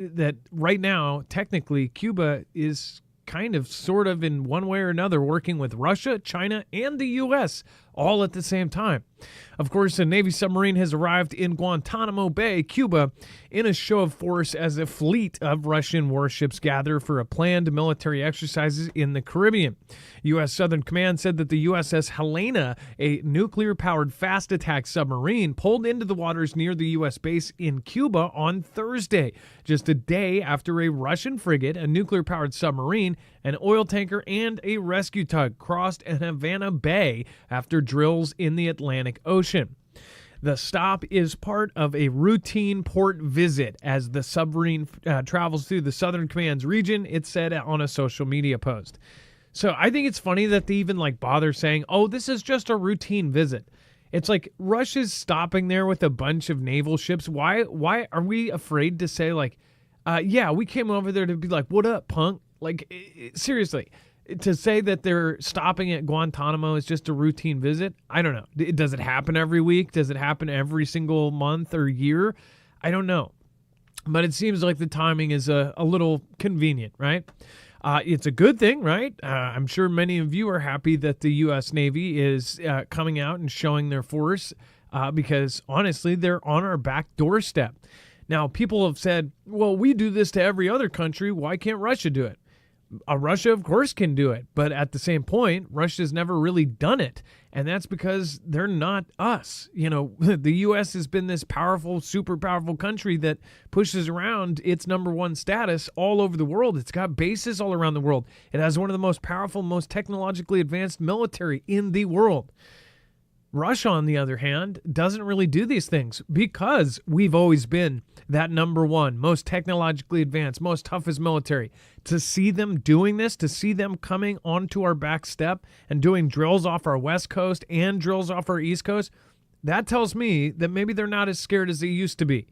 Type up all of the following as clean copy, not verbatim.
that right now, technically, Cuba is kind of sort of in one way or another working with Russia, China, and the U.S. all at the same time. Of course, a Navy submarine has arrived in Guantanamo Bay, Cuba, in a show of force as a fleet of Russian warships gather for a planned military exercises in the Caribbean. U.S. Southern Command said that the USS Helena, a nuclear-powered fast attack submarine, pulled into the waters near the U.S. base in Cuba on Thursday, just a day after a Russian frigate, a nuclear-powered submarine, an oil tanker, and a rescue tug crossed Havana Bay after drills in the Atlantic Ocean. The stop is part of a routine port visit as the submarine travels through the Southern Command's region, it said on a social media post. So I think it's funny that they even bother saying, oh, this is just a routine visit. It's like Russia's stopping there with a bunch of naval ships. Why are we afraid to say yeah, we came over there to be like, what up, punk? Seriously, to say that they're stopping at Guantanamo is just a routine visit? I don't know. Does it happen every week? Does it happen every single month or year? I don't know. But it seems like the timing is a little convenient, right? It's a good thing, right? I'm sure many of you are happy that the U.S. Navy is coming out and showing their force because, honestly, they're on our back doorstep. Now, people have said, well, we do this to every other country. Why can't Russia do it? Russia, of course, can do it. But at the same point, Russia's never really done it. And that's because they're not us. The U.S. has been this powerful, super powerful country that pushes around its number one status all over the world. It's got bases all around the world. It has one of the most powerful, most technologically advanced military in the world. Russia, on the other hand, doesn't really do these things because we've always been that number one, most technologically advanced, most toughest military. To see them doing this, to see them coming onto our back step and doing drills off our west coast and drills off our east coast, that tells me that maybe they're not as scared as they used to be.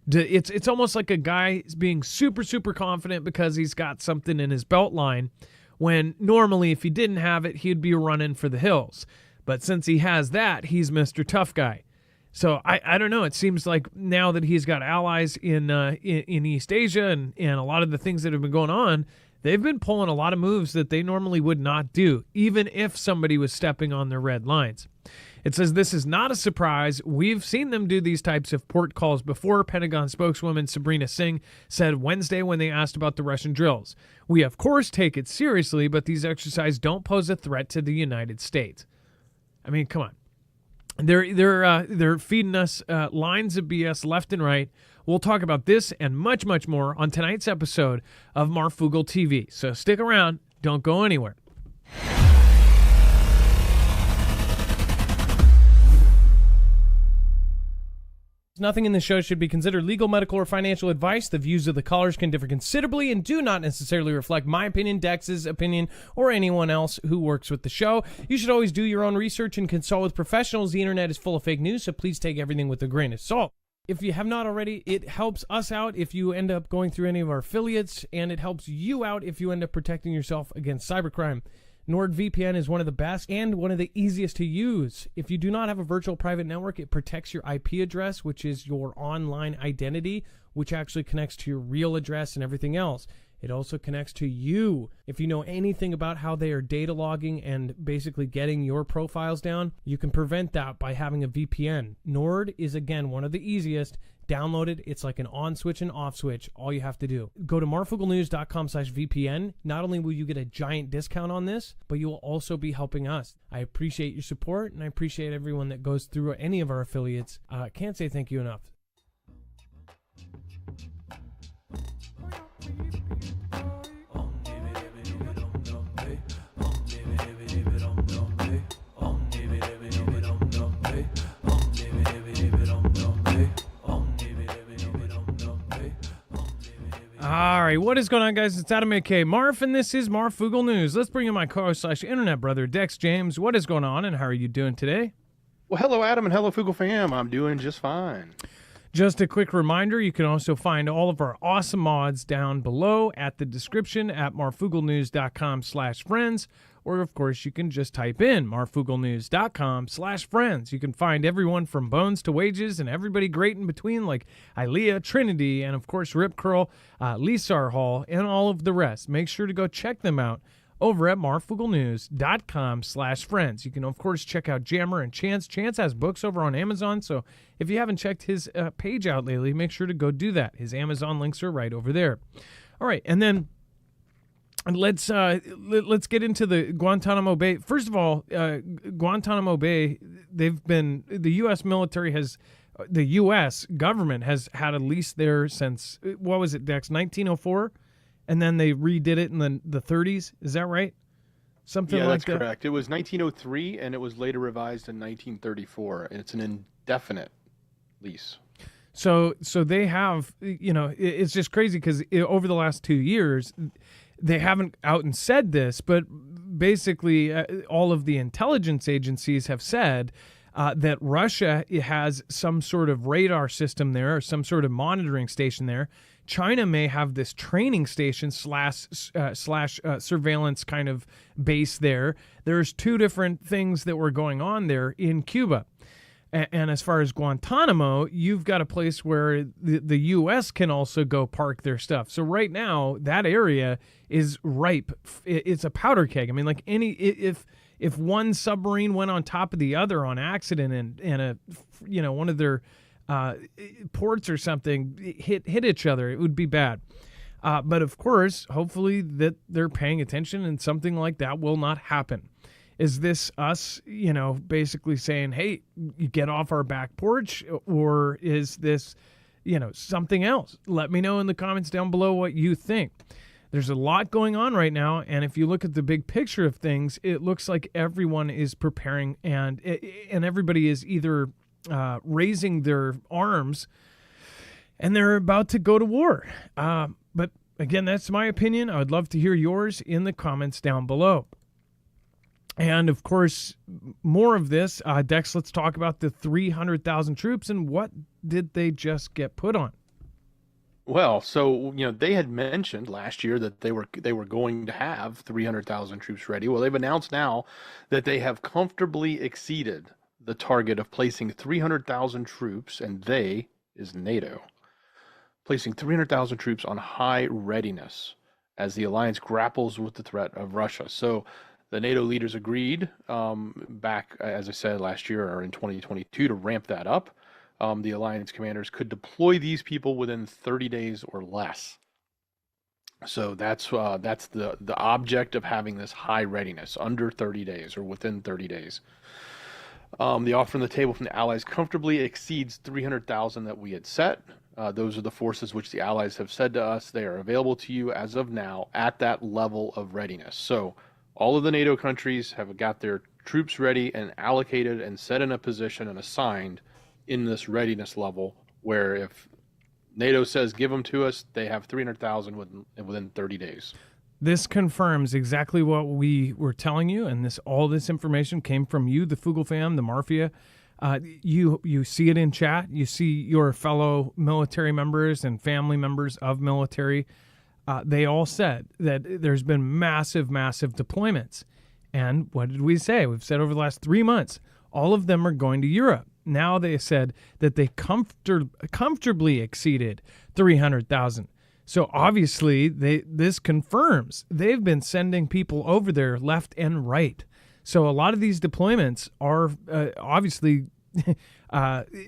It's almost like a guy being super, super confident because he's got something in his belt line, when normally if he didn't have it, he'd be running for the hills. But since he has that, he's Mr. Tough Guy. So I don't know. It seems like now that he's got allies in East Asia and a lot of the things that have been going on, they've been pulling a lot of moves that they normally would not do, even if somebody was stepping on their red lines. It says this is not a surprise. We've seen them do these types of port calls before, Pentagon spokeswoman Sabrina Singh said Wednesday when they asked about the Russian drills. We, of course, take it seriously, but these exercises don't pose a threat to the United States. I mean, come on. They're feeding us lines of BS left and right. We'll talk about this and much, much more on tonight's episode of Marfoogle TV. So stick around. Don't go anywhere. Nothing in this show should be considered legal, medical, or financial advice. The views of the callers can differ considerably and do not necessarily reflect my opinion, Dex's opinion, or anyone else who works with the show. You should always do your own research and consult with professionals. The internet is full of fake news, so please take everything with a grain of salt. If you have not already, it helps us out if you end up going through any of our affiliates, and it helps you out if you end up protecting yourself against cybercrime. NordVPN is one of the best and one of the easiest to use. If you do not have a virtual private network, it protects your IP address, which is your online identity, which actually connects to your real address and everything else. It also connects to you. If you know anything about how they are data logging and basically getting your profiles down, you can prevent that by having a VPN. Nord is, again, one of the easiest. Download it. It's like an on switch and off switch. All you have to do. Go to marfooglenews.com/VPN. Not only will you get a giant discount on this, but you will also be helping us. I appreciate your support, and I appreciate everyone that goes through any of our affiliates. Can't say thank you enough. All right, what is going on, guys? It's Adam A.K. Marf, and this is Marfoogle News. Let's bring in my co-host/internet brother, Dex James. What is going on, and how are you doing today? Well, hello, Adam, and hello, Foogle fam. I'm doing just fine. Just a quick reminder, you can also find all of our awesome mods down below at the description at marfooglenews.com/friends, or of course you can just type in marfooglenews.com/friends. You can find everyone from Bones to Wages and everybody great in between, like Ilea, Trinity, and of course Rip Curl, Lisar Hall, and all of the rest. Make sure to go check them out over at marfooglenews.com/friends. You can, of course, check out Jammer and Chance. Chance has books over on Amazon, so if you haven't checked his page out lately, make sure to go do that. His Amazon links are right over there. All right, and then let's get into the Guantanamo Bay. First of all, Guantanamo Bay, the U.S. military has, the U.S. government has had a lease there since, what was it, Dex, 1904? And then they redid it in the 30s. Is that right? Something like that? Yeah, that's correct. It was 1903, and it was later revised in 1934. And it's an indefinite lease. So they have, it's just crazy because over the last 2 years, they haven't out and said this, but basically all of the intelligence agencies have said that Russia has some sort of radar system there or some sort of monitoring station there. China may have this training station slash surveillance kind of base there. There's two different things that were going on there in Cuba. And as far as Guantanamo, you've got a place where the U.S. can also go park their stuff. So right now, that area is ripe. It's a powder keg. I mean, like if one submarine went on top of the other on accident and one of their ports or something hit each other, it would be bad. But of course, hopefully that they're paying attention and something like that will not happen. Is this us, basically saying, hey, you get off our back porch, or is this, something else? Let me know in the comments down below what you think. There's a lot going on right now, and if you look at the big picture of things, it looks like everyone is preparing, and everybody is either raising their arms and they're about to go to war. But again, that's my opinion. I would love to hear yours in the comments down below. And of course, more of this. Dex, let's talk about the 300,000 troops and what did they just get put on? Well, so they had mentioned last year that they were going to have 300,000 troops ready. Well, they've announced now that they have comfortably exceeded the target of placing 300,000 troops, and they is NATO, placing 300,000 troops on high readiness as the alliance grapples with the threat of Russia. So the NATO leaders agreed back, as I said, last year or in 2022 to ramp that up. The alliance commanders could deploy these people within 30 days or less. So that's the object of having this high readiness, under 30 days or within 30 days. The offer on the table from the Allies comfortably exceeds 300,000 that we had set. Those are the forces which the Allies have said to us they are available to you as of now at that level of readiness. So all of the NATO countries have got their troops ready and allocated and set in a position and assigned in this readiness level, where if NATO says give them to us, they have 300,000 within 30 days. This confirms exactly what we were telling you, and all this information came from you, the Fugel fam, the Mafia. You see it in chat. You see your fellow military members and family members of military. They all said that there's been massive, massive deployments. And what did we say? We've said over the last 3 months, all of them are going to Europe. Now they said that they comfortably exceeded 300,000. So obviously, this confirms they've been sending people over there left and right. So a lot of these deployments are obviously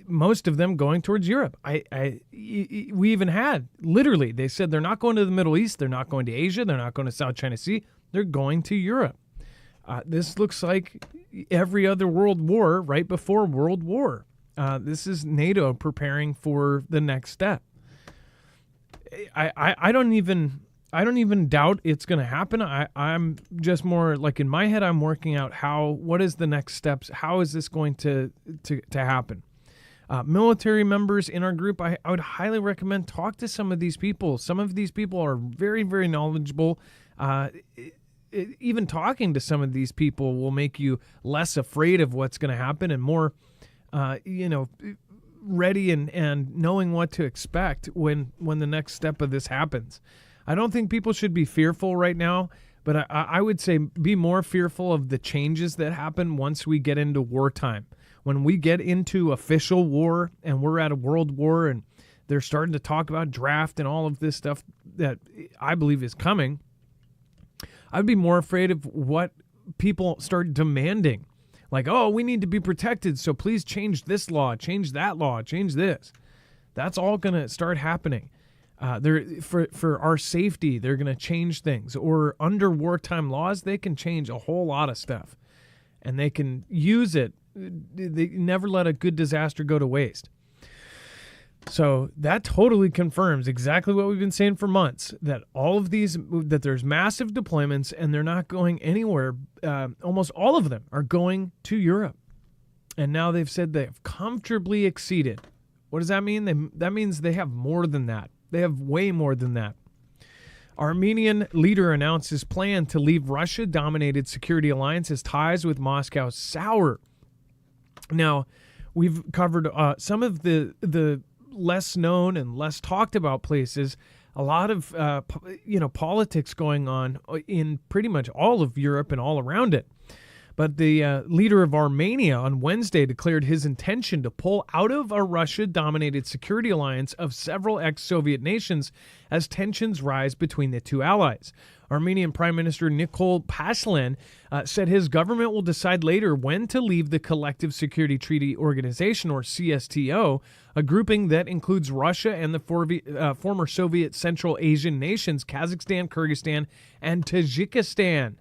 most of them going towards Europe. We even had, literally, they said they're not going to the Middle East, they're not going to Asia, they're not going to South China Sea, they're going to Europe. This looks like every other world war right before World War. This is NATO preparing for the next step. I don't even doubt it's going to happen. I'm just more like, in my head, I'm working out what is the next steps? How is this going to happen? Military members in our group, I would highly recommend talk to some of these people. Some of these people are very, very knowledgeable. Even talking to some of these people will make you less afraid of what's going to happen and more, ready and knowing what to expect when the next step of this happens. I don't think people should be fearful right now, But I would say be more fearful of the changes that happen once we get into wartime. When we get into official war and we're at a world war and they're starting to talk about draft and all of this stuff that I believe is coming, I'd be more afraid of what people start demanding. Like, oh, we need to be protected, so please change this law, change that law, change this. That's all going to start happening. For our safety, they're going to change things. Or under wartime laws, they can change a whole lot of stuff. And they can use it. They never let a good disaster go to waste. So that totally confirms exactly what we've been saying for months, that all of these, that there's massive deployments and they're not going anywhere. Almost all of them are going to Europe. And now they've said they've comfortably exceeded. What does that mean? That means they have more than that. They have way more than that. Armenian leader announced his plan to leave Russia-dominated security alliance's ties with Moscow sour. Now, we've covered some of the less known and less talked about places. A lot of politics going on in pretty much all of Europe and all around it. But the leader of Armenia on Wednesday declared his intention to pull out of a Russia-dominated security alliance of several ex-Soviet nations as tensions rise between the two allies. Armenian Prime Minister Nikol Pashinyan said his government will decide later when to leave the Collective Security Treaty Organization, or CSTO, a grouping that includes Russia and the former Soviet Central Asian nations Kazakhstan, Kyrgyzstan, and Tajikistan.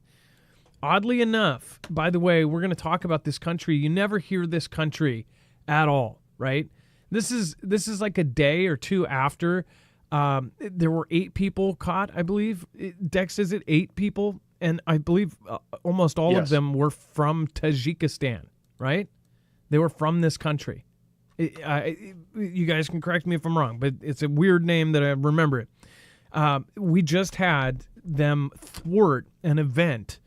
Oddly enough, by the way, we're going to talk about this country. You never hear this country at all, right? This is like a day or two after there were 8 people caught, I believe. Dex says it 8 people, and I believe almost all of them were from Tajikistan, right? They were from this country. You guys can correct me if I'm wrong, but it's a weird name that I remember it. We just had them thwart an event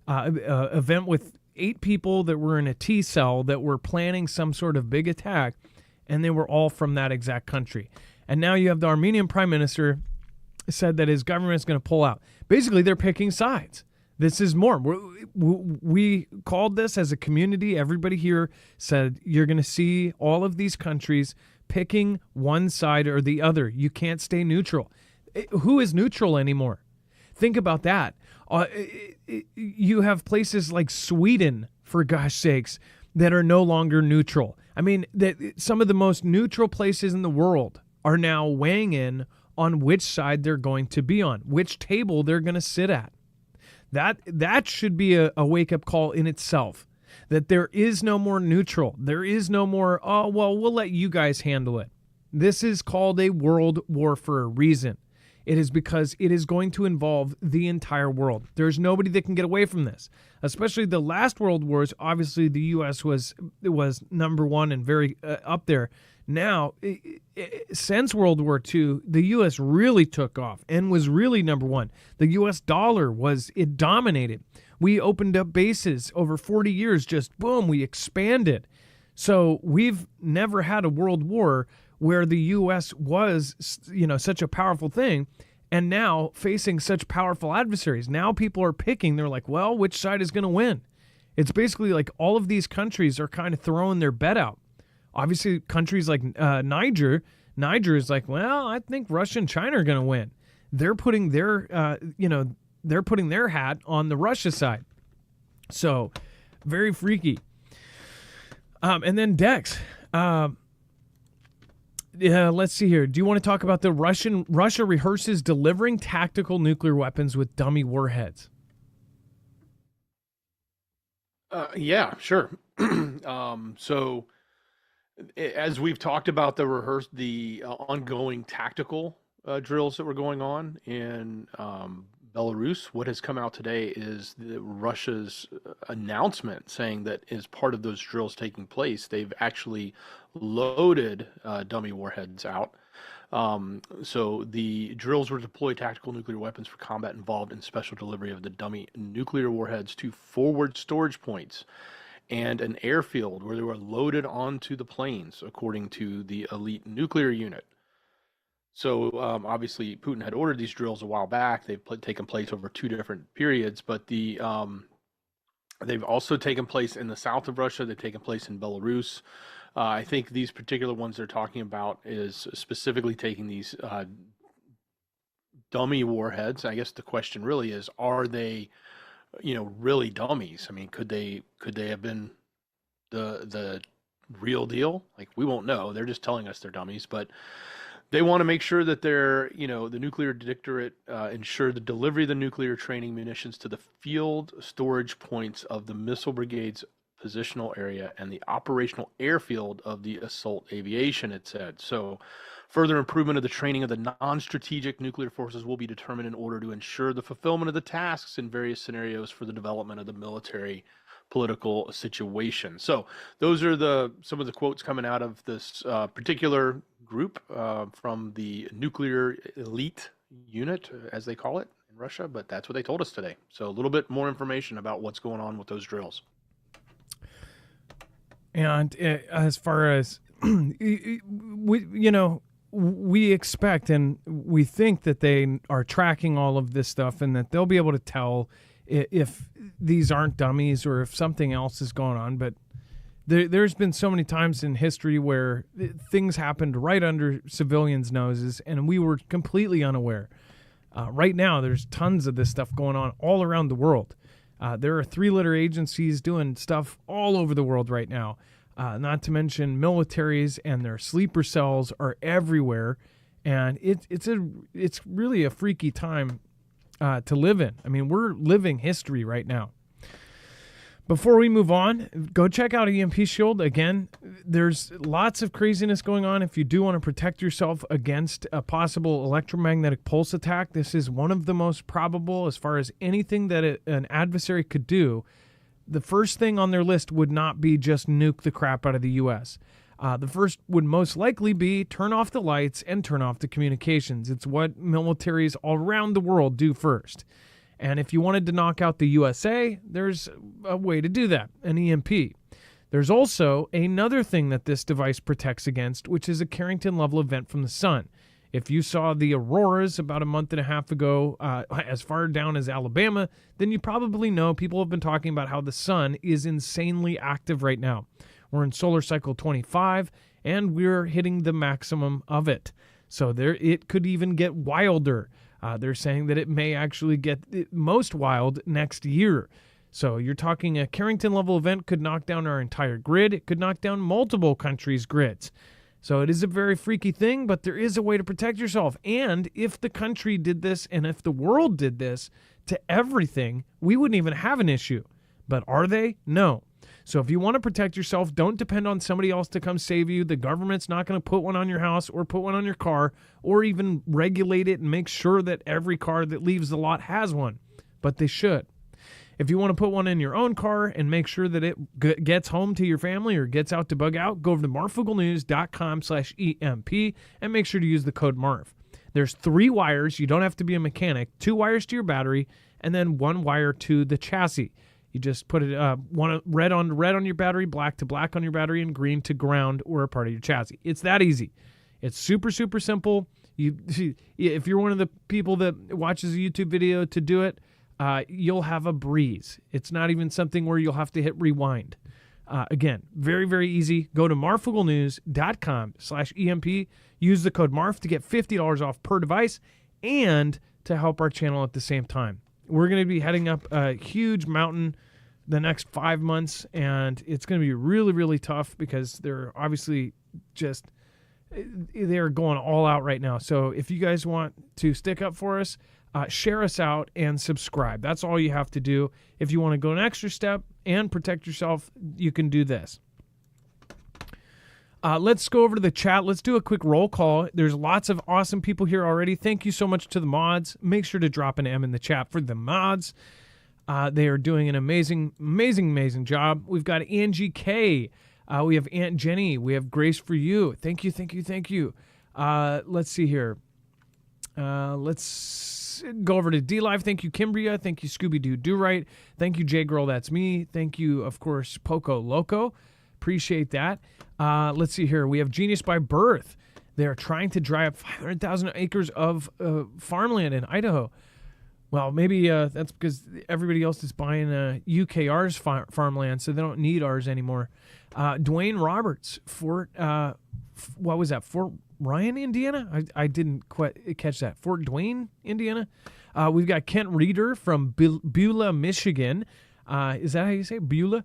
with 8 people that were in a T cell that were planning some sort of big attack, and they were all from that exact country. And now you have the Armenian prime minister said that his government is going to pull out. Basically, they're picking sides. This is more. We called this as a community. Everybody here said you're going to see all of these countries picking one side or the other. You can't stay neutral. Who is neutral anymore? Think about that. You have places like Sweden, for gosh sakes, that are no longer neutral. I mean, some of the most neutral places in the world are now weighing in on which side they're going to be on, which table they're going to sit at. That should be a wake-up call in itself, that there is no more neutral. There is no more, oh, well, we'll let you guys handle it. This is called a world war for a reason. It is because it is going to involve the entire world. There's nobody that can get away from this. Especially the last world wars, obviously the U.S. was number one and very up there. Now, since World War II, the U.S. really took off and was really number one. The U.S. dollar it dominated. We opened up bases over 40 years, just boom, we expanded. So we've never had a world war where the U.S. was, such a powerful thing, and now facing such powerful adversaries. Now people are picking. They're like, well, which side is going to win? It's basically like all of these countries are kind of throwing their bet out. Obviously, countries like Niger is like, well, I think Russia and China are going to win. They're putting their hat on the Russia side. So, very freaky. And then Dex. Let's see here. Do you want to talk about Russia rehearses delivering tactical nuclear weapons with dummy warheads? Yeah, sure. So, as we've talked about the ongoing tactical drills that were going on in Belarus, what has come out today is Russia's announcement saying that as part of those drills taking place, they've actually loaded dummy warheads out. So the drills were to deploy tactical nuclear weapons for combat involved in special delivery of the dummy nuclear warheads to forward storage points and an airfield where they were loaded onto the planes, according to the elite nuclear unit. So obviously, Putin had ordered these drills a while back. They've taken place over two different periods, but they've also taken place in the south of Russia. They've taken place in Belarus. I think these particular ones they're talking about is specifically taking these dummy warheads. I guess the question really is, are they, really dummies? I mean, could they have been the real deal? Like, we won't know. They're just telling us they're dummies, but they want to make sure that the nuclear dictatorate ensure the delivery of the nuclear training munitions to the field storage points of the missile brigade's positional area and the operational airfield of the assault aviation, it said. So further improvement of the training of the non-strategic nuclear forces will be determined in order to ensure the fulfillment of the tasks in various scenarios for the development of the military political situation. So those are some of the quotes coming out of this particular group from the nuclear elite unit, as they call it in Russia, but that's what they told us today. So a little bit more information about what's going on with those drills. And as far as we expect and we think that they are tracking all of this stuff and that they'll be able to tell if these aren't dummies or if something else is going on. But there's been so many times in history where things happened right under civilians' noses and we were completely unaware. Right now, there's tons of this stuff going on all around the world. There are three-letter agencies doing stuff all over the world right now. Not to mention militaries and their sleeper cells are everywhere. And it's really a freaky time to live in. I mean, we're living history right now. Before we move on, go check out EMP Shield. Again, there's lots of craziness going on. If you do want to protect yourself against a possible electromagnetic pulse attack, this is one of the most probable as far as anything that an adversary could do. The first thing on their list would not be just nuke the crap out of the U.S. The first would most likely be turn off the lights and turn off the communications. It's what militaries all around the world do first. And if you wanted to knock out the USA, there's a way to do that, an EMP. There's also another thing that this device protects against, which is a Carrington-level event from the sun. If you saw the auroras about a month and a half ago, as far down as Alabama, then you probably know people have been talking about how the sun is insanely active right now. We're in solar cycle 25, and we're hitting the maximum of it. So it could even get wilder. They're saying that it may actually get most wild next year. So you're talking a Carrington-level event could knock down our entire grid. It could knock down multiple countries' grids. So it is a very freaky thing, but there is a way to protect yourself. And if the country did this and if the world did this to everything, we wouldn't even have an issue. But are they? No. So if you want to protect yourself, don't depend on somebody else to come save you. The government's not going to put one on your house or put one on your car or even regulate it and make sure that every car that leaves the lot has one. But they should. If you want to put one in your own car and make sure that it gets home to your family or gets out to bug out, go over to marfooglenews.com/EMP and make sure to use the code MARF. There's 3 wires. You don't have to be a mechanic. 2 wires to your battery and then 1 wire to the chassis. You just put it one red on your battery, black to black on your battery, and green to ground or a part of your chassis. It's that easy. It's super, super simple. If you're one of the people that watches a YouTube video to do it, you'll have a breeze. It's not even something where you'll have to hit rewind. Again, very, very easy. Go to marfooglenews.com/EMP. Use the code MARF to get $50 off per device and to help our channel at the same time. We're going to be heading up a huge mountain the next 5 months, and it's going to be really, really tough because they're obviously they're going all out right now. So if you guys want to stick up for us, share us out and subscribe. That's all you have to do. If you want to go an extra step and protect yourself, you can do this. Let's go over to the chat. Let's do a quick roll call. There's lots of awesome people here already. Thank you so much to the mods. Make sure to drop an M in the chat for the mods. They are doing an amazing, amazing, amazing job. We've got Angie K. We have Aunt Jenny. We have Grace for You. Thank you, thank you, thank you. Let's see here. Let's go over to D-Live. Thank you, Kimbria. Thank you, Scooby-Doo Do-Right. Thank you, J-Girl. That's me. Thank you, of course, Poco Loco. Appreciate that. Let's see here. We have Genius by Birth. They are trying to dry up 500,000 acres of farmland in Idaho. Well, maybe that's because everybody else is buying UKR's farmland, so they don't need ours anymore. Dwayne Roberts, Fort Ryan, Indiana? I didn't quite catch that. Fort Dwayne, Indiana? We've got Kent Reeder from Beulah, Michigan. Is that how you say it? Beulah?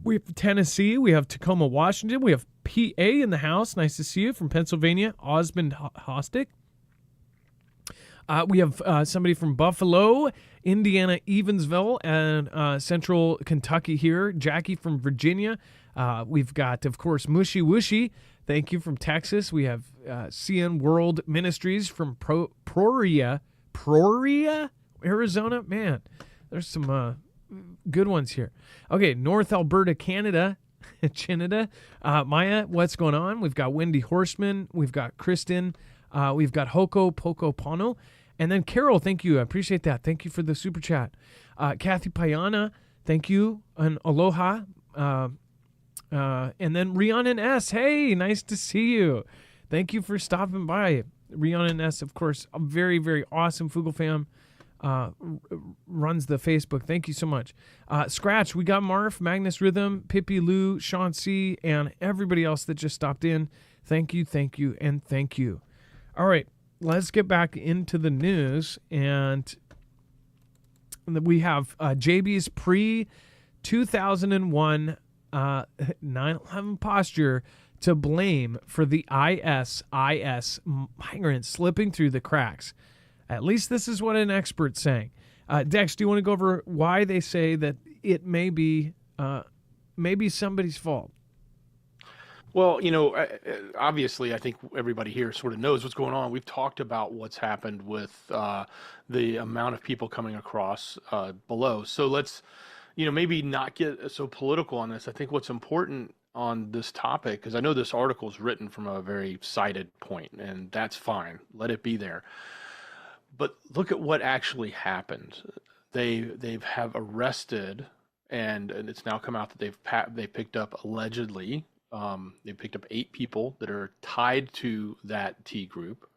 We have Tennessee. We have Tacoma, Washington. We have PA in the house. Nice to see you. From Pennsylvania, Osmond Hostick. We have somebody from Buffalo, Indiana, Evansville, and Central Kentucky here. Jackie from Virginia. We've got, of course, Mushy Wushy. Thank you, from Texas. We have CN World Ministries from Peoria, Arizona. Man, there's some good ones here. Okay, North Alberta, Canada. Chinada. Maya, what's going on? We've got Wendy Horseman. We've got Kristen. We've got Hoko Pono. And then Carol, thank you. I appreciate that. Thank you for the super chat. Kathy Payana, thank you. And aloha. And then Rhiannon S. Hey, nice to see you. Thank you for stopping by. Rhiannon S., of course, a very, very awesome Fugel fam. Runs the Facebook. Thank you so much. Scratch, we got Marf, Magnus Rhythm, Pippi Lou, Sean C., and everybody else that just stopped in. Thank you, and thank you. All right, let's get back into the news. And we have JB's pre-2001 9/11 posture to blame for the ISIS migrants slipping through the cracks. At least this is what an expert's saying. Dex, do you want to go over why they say that it may be somebody's fault? Well, obviously, I think everybody here sort of knows what's going on. We've talked about what's happened with the amount of people coming across below. So let's, maybe not get so political on this. I think what's important on this topic, because I know this article is written from a very cited point, and that's fine. Let it be there. But look at what actually happened. They have arrested, and it's now come out that they picked up allegedly. They picked up 8 people that are tied to that T group.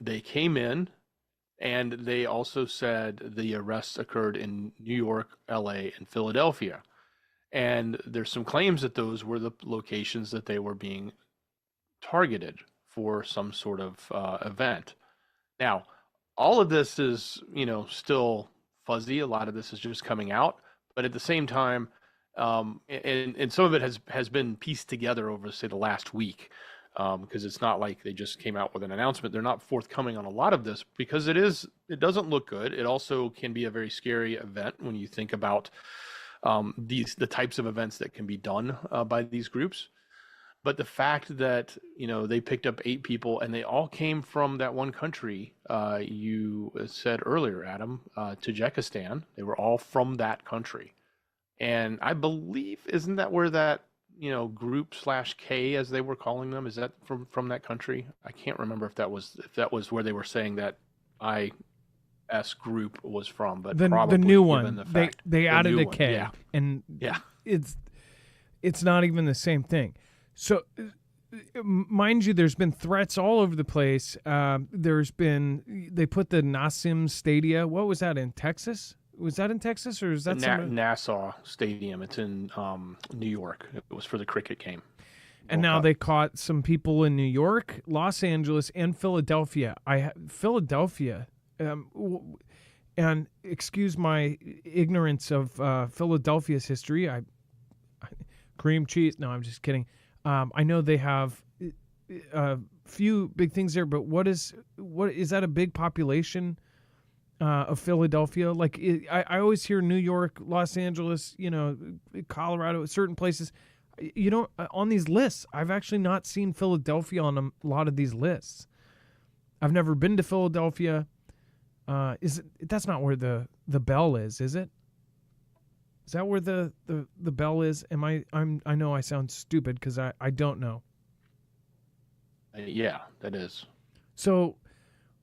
They came in, and they also said the arrests occurred in New York, LA, and Philadelphia. And there's some claims that those were the locations that they were being targeted for some sort of event. Now, all of this is, still fuzzy. A lot of this is just coming out, but at the same time, and some of it has been pieced together over, say, the last week, because it's not like they just came out with an announcement. They're not forthcoming on a lot of this because it doesn't look good. It also can be a very scary event when you think about the types of events that can be done by these groups. But the fact that, they picked up 8 people and they all came from that one country, you said earlier, Adam, Tajikistan. They were all from that country. And I believe, isn't that where that, group /K, as they were calling them, is that from that country? I can't remember if that was where they were saying that IS group was from, but probably the new given one. the fact, They added a one. K, Yeah. and Yeah. it's not even the same thing. So, mind you, there's been threats all over the place. They put the Nassim Stadia. What was that, in Texas? Was that in Texas, or is that Nassau Stadium? It's in New York. It was for the cricket game. And now they caught some people in New York, Los Angeles, and Philadelphia. Philadelphia, and excuse my ignorance of Philadelphia's history. Cream cheese. No, I'm just kidding. I know they have a few big things there, but what is that a big population of Philadelphia? Like I always hear New York, Los Angeles, Colorado, certain places. On these lists, I've actually not seen Philadelphia on a lot of these lists. I've never been to Philadelphia. That's not where the Bell is it? Is that where the Bell is? I know I sound stupid because I don't know. Yeah, that is. So,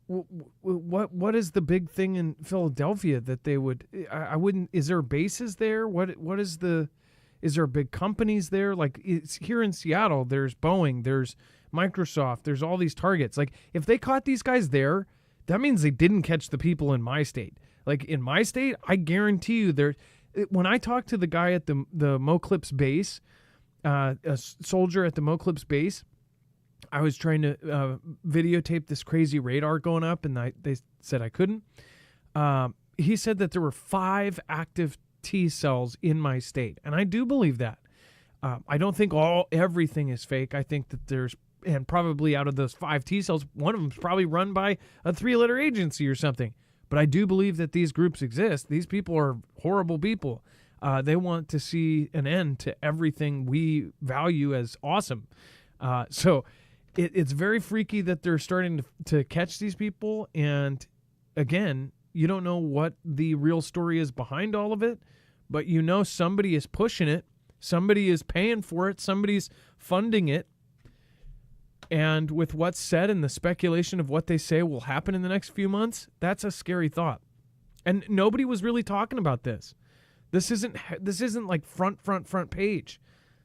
what is the big thing in Philadelphia that they would? I wouldn't. Is there bases there? What is Is there big companies there? Like it's here in Seattle, there's Boeing, there's Microsoft, there's all these targets. Like if they caught these guys there, that means they didn't catch the people in my state. Like in my state, I guarantee you when I talked to the guy at the Moclips base, a soldier at the Moclips base, I was trying to videotape this crazy radar going up, and they said I couldn't. He said that there were 5 active T cells in my state, and I do believe that. I don't think everything is fake. I think that there's, and probably out of those 5 T cells, one of them is probably run by a 3-letter agency or something. But I do believe that these groups exist. These people are horrible people. They want to see an end to everything we value as awesome. So it's very freaky that they're starting to catch these people. And again, you don't know what the real story is behind all of it, but you know somebody is pushing it. Somebody is paying for it. Somebody's funding it. And with what's said and the speculation of what they say will happen in the next few months, that's a scary thought. And nobody was really talking about this. This isn't like front page.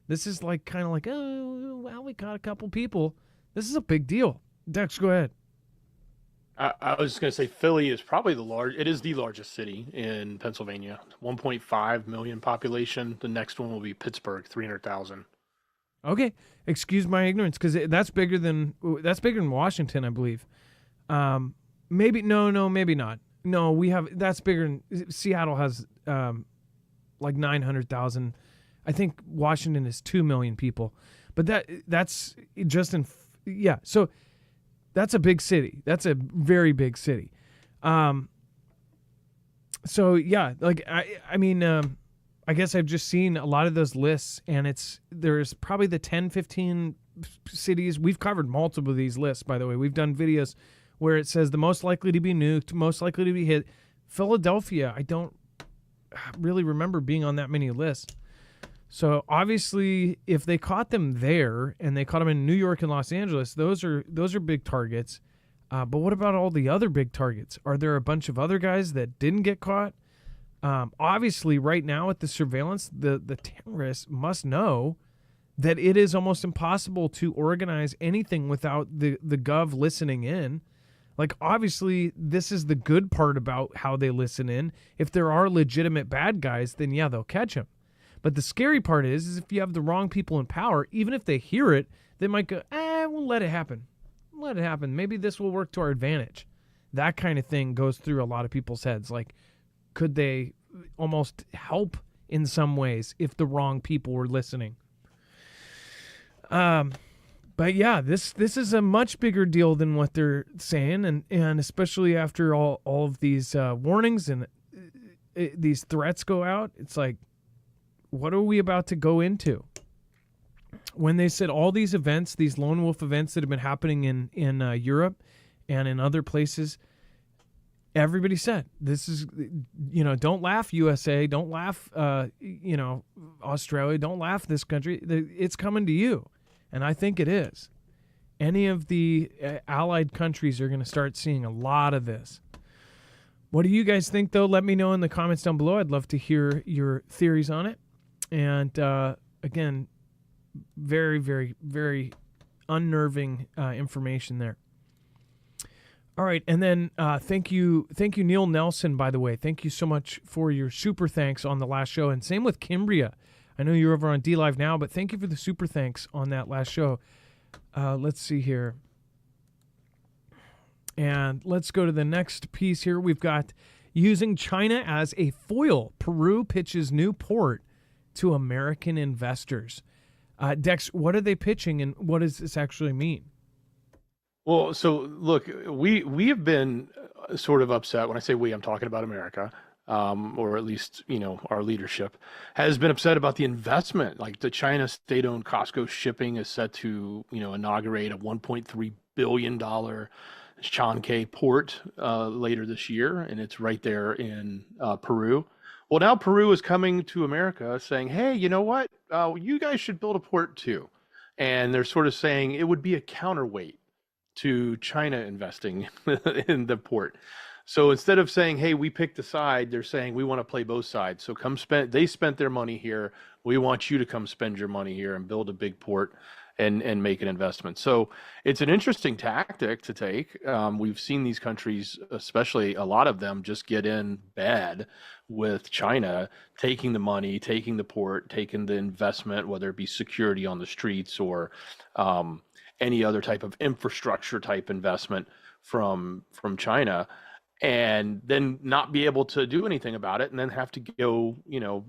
This is like kind of like, oh, well, we caught a couple people. This is a big deal. Dex, go ahead. I was just going to say Philly is probably it is the largest city in Pennsylvania. 1.5 million population. The next one will be Pittsburgh, 300,000. Okay, excuse my ignorance, because that's bigger than Washington, I believe. Maybe maybe not. No, that's bigger. Seattle has like 900,000. I think Washington is 2 million people, but that's just So that's a big city. That's a very big city. So yeah, like I mean. I guess I've just seen a lot of those lists, and there's probably the 10, 15 cities. We've covered multiple of these lists, by the way. We've done videos where it says the most likely to be nuked, most likely to be hit. Philadelphia, I don't really remember being on that many lists. So obviously, if they caught them there and they caught them in New York and Los Angeles, those are big targets. But what about all the other big targets? Are there a bunch of other guys that didn't get caught? Obviously, right now with the surveillance, the terrorists must know that it is almost impossible to organize anything without the gov listening in. Like, obviously, this is the good part about how they listen in. If there are legitimate bad guys, then yeah, they'll catch them. But the scary part is if you have the wrong people in power, even if they hear it, they might go, we'll let it happen. Let it happen. Maybe this will work to our advantage. That kind of thing goes through a lot of people's heads. Like, could they almost help in some ways if the wrong people were listening? But yeah, this is a much bigger deal than what they're saying, and especially after all of these warnings and these threats go out, it's like, what are we about to go into? When they said all these events, these lone wolf events that have been happening in Europe and in other places, everybody said, this is, don't laugh, USA, don't laugh, Australia, don't laugh, this country. It's coming to you. And I think it is. Any of the allied countries are going to start seeing a lot of this. What do you guys think, though? Let me know in the comments down below. I'd love to hear your theories on it. And again, very, very, very unnerving information there. All right, and then thank you, Neil Nelson, by the way. Thank you so much for your super thanks on the last show. And same with Kimbria. I know you're over on DLive now, but thank you for the super thanks on that last show. Let's see here. And let's go to the next piece here. We've got using China as a foil. Peru pitches new port to American investors. Dex, what are they pitching, and what does this actually mean? Well, so look, we have been sort of upset. When I say we, I'm talking about America, or at least, our leadership has been upset about the investment. Like the China state-owned Costco shipping is set to, inaugurate a $1.3 billion Chancay port later this year, and it's right there in Peru. Well, now Peru is coming to America saying, hey, you know what? You guys should build a port too. And they're sort of saying it would be a counterweight to China investing in the port. So instead of saying, "Hey, we picked a side," they're saying, "We want to play both sides." So come spend. They spent their money here. We want you to come spend your money here and build a big port and make an investment. So it's an interesting tactic to take. We've seen these countries, especially a lot of them, just get in bad with China taking the money, taking the port, taking the investment, whether it be security on the streets or um, any other type of infrastructure type investment from China, and then not be able to do anything about it, and then have to go,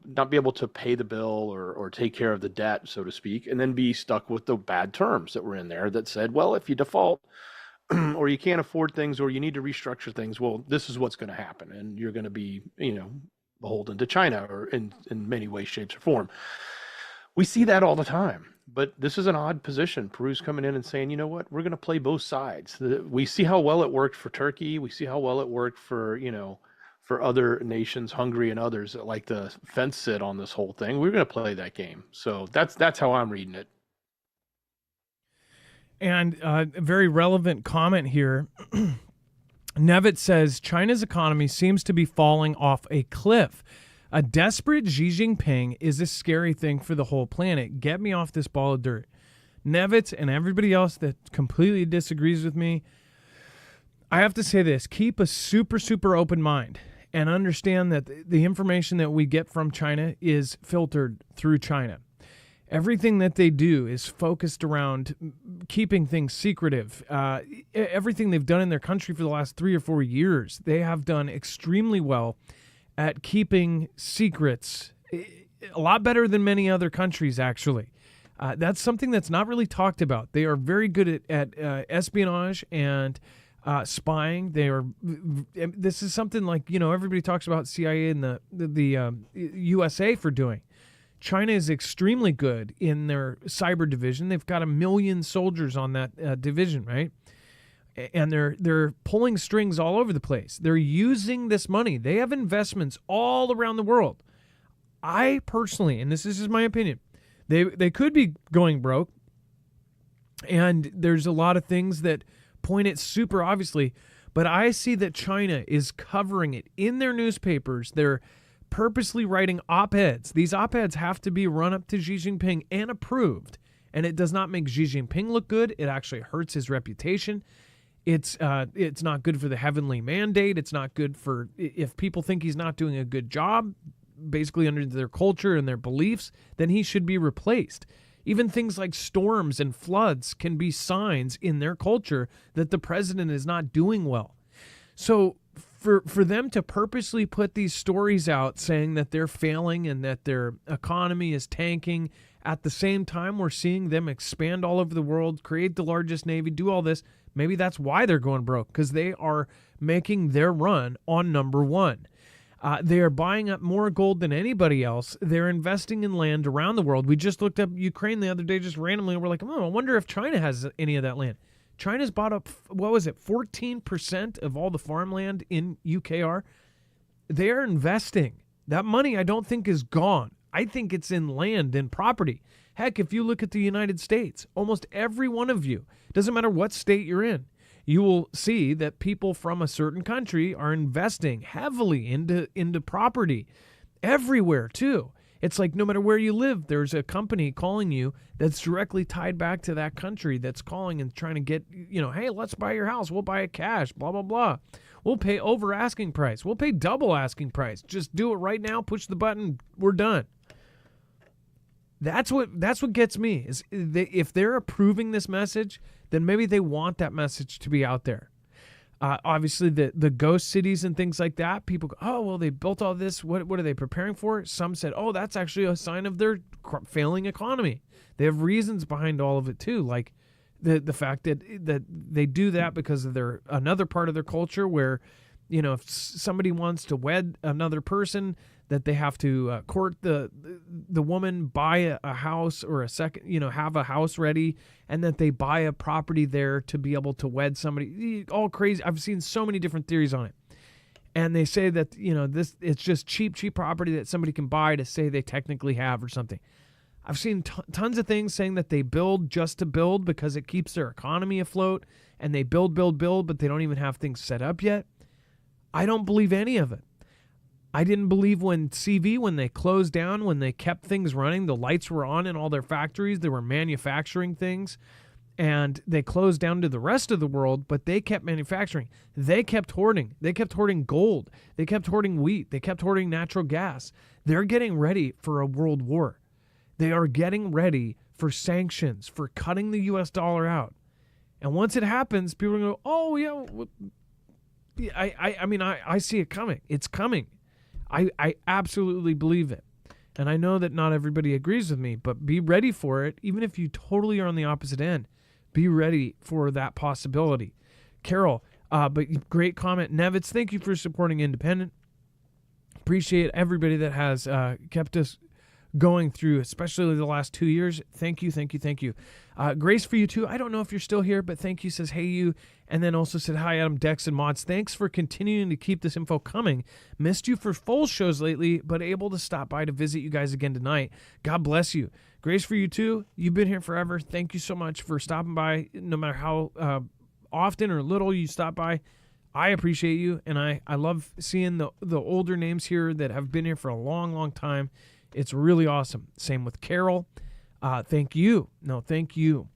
not be able to pay the bill or take care of the debt, so to speak, and then be stuck with the bad terms that were in there that said, well, if you default or you can't afford things or you need to restructure things, well, this is what's going to happen, and you're going to be, beholden to China or in many ways, shapes, or form. We see that all the time. But this is an odd position. Peru's coming in and saying, you know what, we're going to play both sides. We see how well it worked for Turkey. We see how well it worked for, for other nations, Hungary and others that like to fence sit on this whole thing. We're going to play that game. So that's how I'm reading it. And a very relevant comment here. Nevitt says China's economy seems to be falling off a cliff. A desperate Xi Jinping is a scary thing for the whole planet. Get me off this ball of dirt. Nevitt and everybody else that completely disagrees with me, I have to say this. Keep a super, super open mind and understand that the information that we get from China is filtered through China. Everything that they do is focused around keeping things secretive. Everything they've done in their country for the last 3 or 4 years, they have done extremely well at keeping secrets, a lot better than many other countries, actually. That's something that's not really talked about. They are very good at espionage and spying. This is something like, everybody talks about CIA and the USA for doing. China is extremely good in their cyber division. They've got 1 million soldiers on that division, right? And they're pulling strings all over the place. They're using this money. They have investments all around the world. I personally, and this is just my opinion, they could be going broke. And there's a lot of things that point it super obviously, but I see that China is covering it in their newspapers. They're purposely writing op-eds. These op-eds have to be run up to Xi Jinping and approved. And it does not make Xi Jinping look good. It actually hurts his reputation. It's not good for the heavenly mandate. It's not good for if people think he's not doing a good job, basically under their culture and their beliefs, then he should be replaced. Even things like storms and floods can be signs in their culture that the president is not doing well. So for them to purposely put these stories out saying that they're failing and that their economy is tanking, at the same time we're seeing them expand all over the world, create the largest navy, do all this. Maybe that's why they're going broke, because they are making their run on number one. They are buying up more gold than anybody else. They're investing in land around the world. We just looked up Ukraine the other day just randomly, and we're like, I wonder if China has any of that land. China's bought up, 14% of all the farmland in UKR? They are investing. That money I don't think is gone. I think it's in land and property. Heck, if you look at the United States, almost every one of you, doesn't matter what state you're in, you will see that people from a certain country are investing heavily into property everywhere too. It's like no matter where you live, there's a company calling you that's directly tied back to that country that's calling and trying to get, hey, let's buy your house. We'll buy it cash, blah, blah, blah. We'll pay over asking price. We'll pay double asking price. Just do it right now. Push the button. We're done. That's what gets me is if they're approving this message, then maybe they want that message to be out there. Obviously, the ghost cities and things like that, people go, oh, well, they built all this. What are they preparing for? Some said, oh, that's actually a sign of their failing economy. They have reasons behind all of it, too, like the fact that they do that because of another part of their culture where, if somebody wants to wed another person, that they have to court the woman, buy a house or have a house ready, and that they buy a property there to be able to wed somebody. All crazy. I've seen so many different theories on it. And they say that, it's just cheap property that somebody can buy to say they technically have or something. I've seen tons of things saying that they build just to build because it keeps their economy afloat, and they build, but they don't even have things set up yet. I don't believe any of it. I didn't believe when they closed down, when they kept things running, the lights were on in all their factories, they were manufacturing things, and they closed down to the rest of the world, but they kept manufacturing. They kept hoarding. They kept hoarding gold. They kept hoarding wheat. They kept hoarding natural gas. They're getting ready for a world war. They are getting ready for sanctions, for cutting the U.S. dollar out. And once it happens, people are going to go, oh, yeah, I see it coming. It's coming. I absolutely believe it. And I know that not everybody agrees with me, but be ready for it. Even if you totally are on the opposite end, be ready for that possibility. Carol, but great comment. Nevitz, thank you for supporting Independent. Appreciate everybody that has kept us going through, especially the last 2 years. Thank you, thank you, thank you. Grace for you too. I don't know if you're still here, but thank you. Says, hey you. And then also said, hi Adam, Dex, and Mods. Thanks for continuing to keep this info coming. Missed you for full shows lately, but able to stop by to visit you guys again tonight. God bless you. Grace for you too. You've been here forever. Thank you so much for stopping by, no matter how often or little you stop by. I appreciate you, and I love seeing the older names here that have been here for a long, long time. It's really awesome. Same with Carol. Thank you. No, thank you.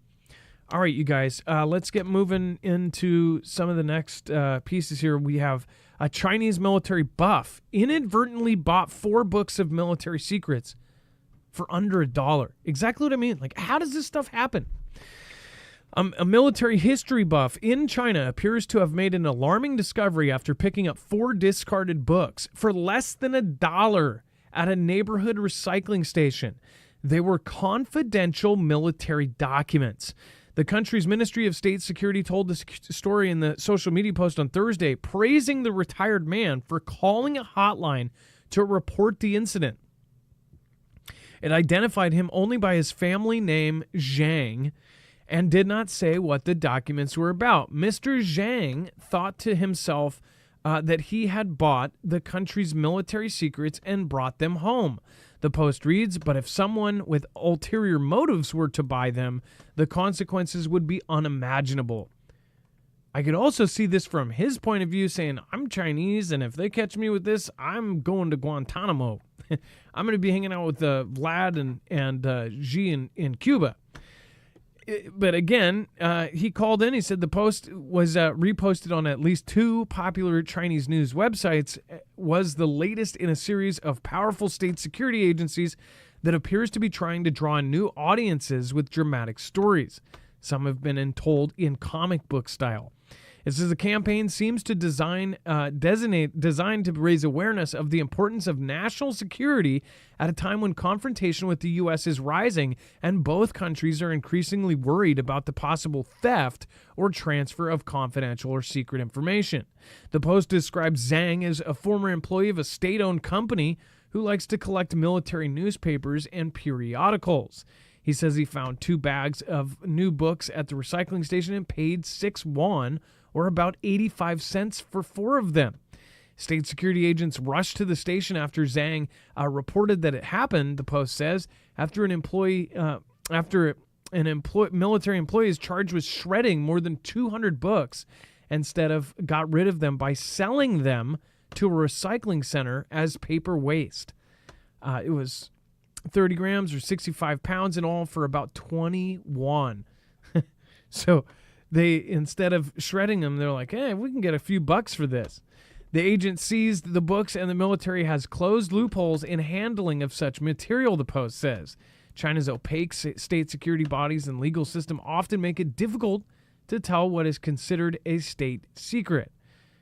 All right, you guys, let's get moving into some of the next pieces here. We have a Chinese military buff inadvertently bought 4 books of military secrets for under $1. Exactly what I mean. Like, how does this stuff happen? A military history buff in China appears to have made an alarming discovery after picking up 4 discarded books for less than $1 at a neighborhood recycling station. They were confidential military documents. The country's Ministry of State Security told this story in the social media post on Thursday, praising the retired man for calling a hotline to report the incident. It identified him only by his family name, Zhang, and did not say what the documents were about. Mr. Zhang thought to himself that he had bought the country's military secrets and brought them home. The post reads, but if someone with ulterior motives were to buy them, the consequences would be unimaginable. I could also see this from his point of view, saying, I'm Chinese, and if they catch me with this, I'm going to Guantanamo. I'm going to be hanging out with Vlad and Xi in Cuba. But again, he called in. He said the post was reposted on at least 2 popular Chinese news websites, was the latest in a series of powerful state security agencies that appears to be trying to draw new audiences with dramatic stories. Some have been told in comic book style. It says the campaign seems to designed to raise awareness of the importance of national security at a time when confrontation with the U.S. is rising and both countries are increasingly worried about the possible theft or transfer of confidential or secret information. The post describes Zhang as a former employee of a state-owned company who likes to collect military newspapers and periodicals. He says he found 2 bags of new books at the recycling station and paid 6 yuan, or about 85 cents for 4 of them. State security agents rushed to the station after Zhang reported that it happened, the post says, after military employee is charged with shredding more than 200 books instead of got rid of them by selling them to a recycling center as paper waste. It was 30 grams or 65 pounds in all for about 21. So they, instead of shredding them, they're like, hey, we can get a few bucks for this. The agent seized the books and the military has closed loopholes in handling of such material, the post says. China's opaque state security bodies and legal system often make it difficult to tell what is considered a state secret.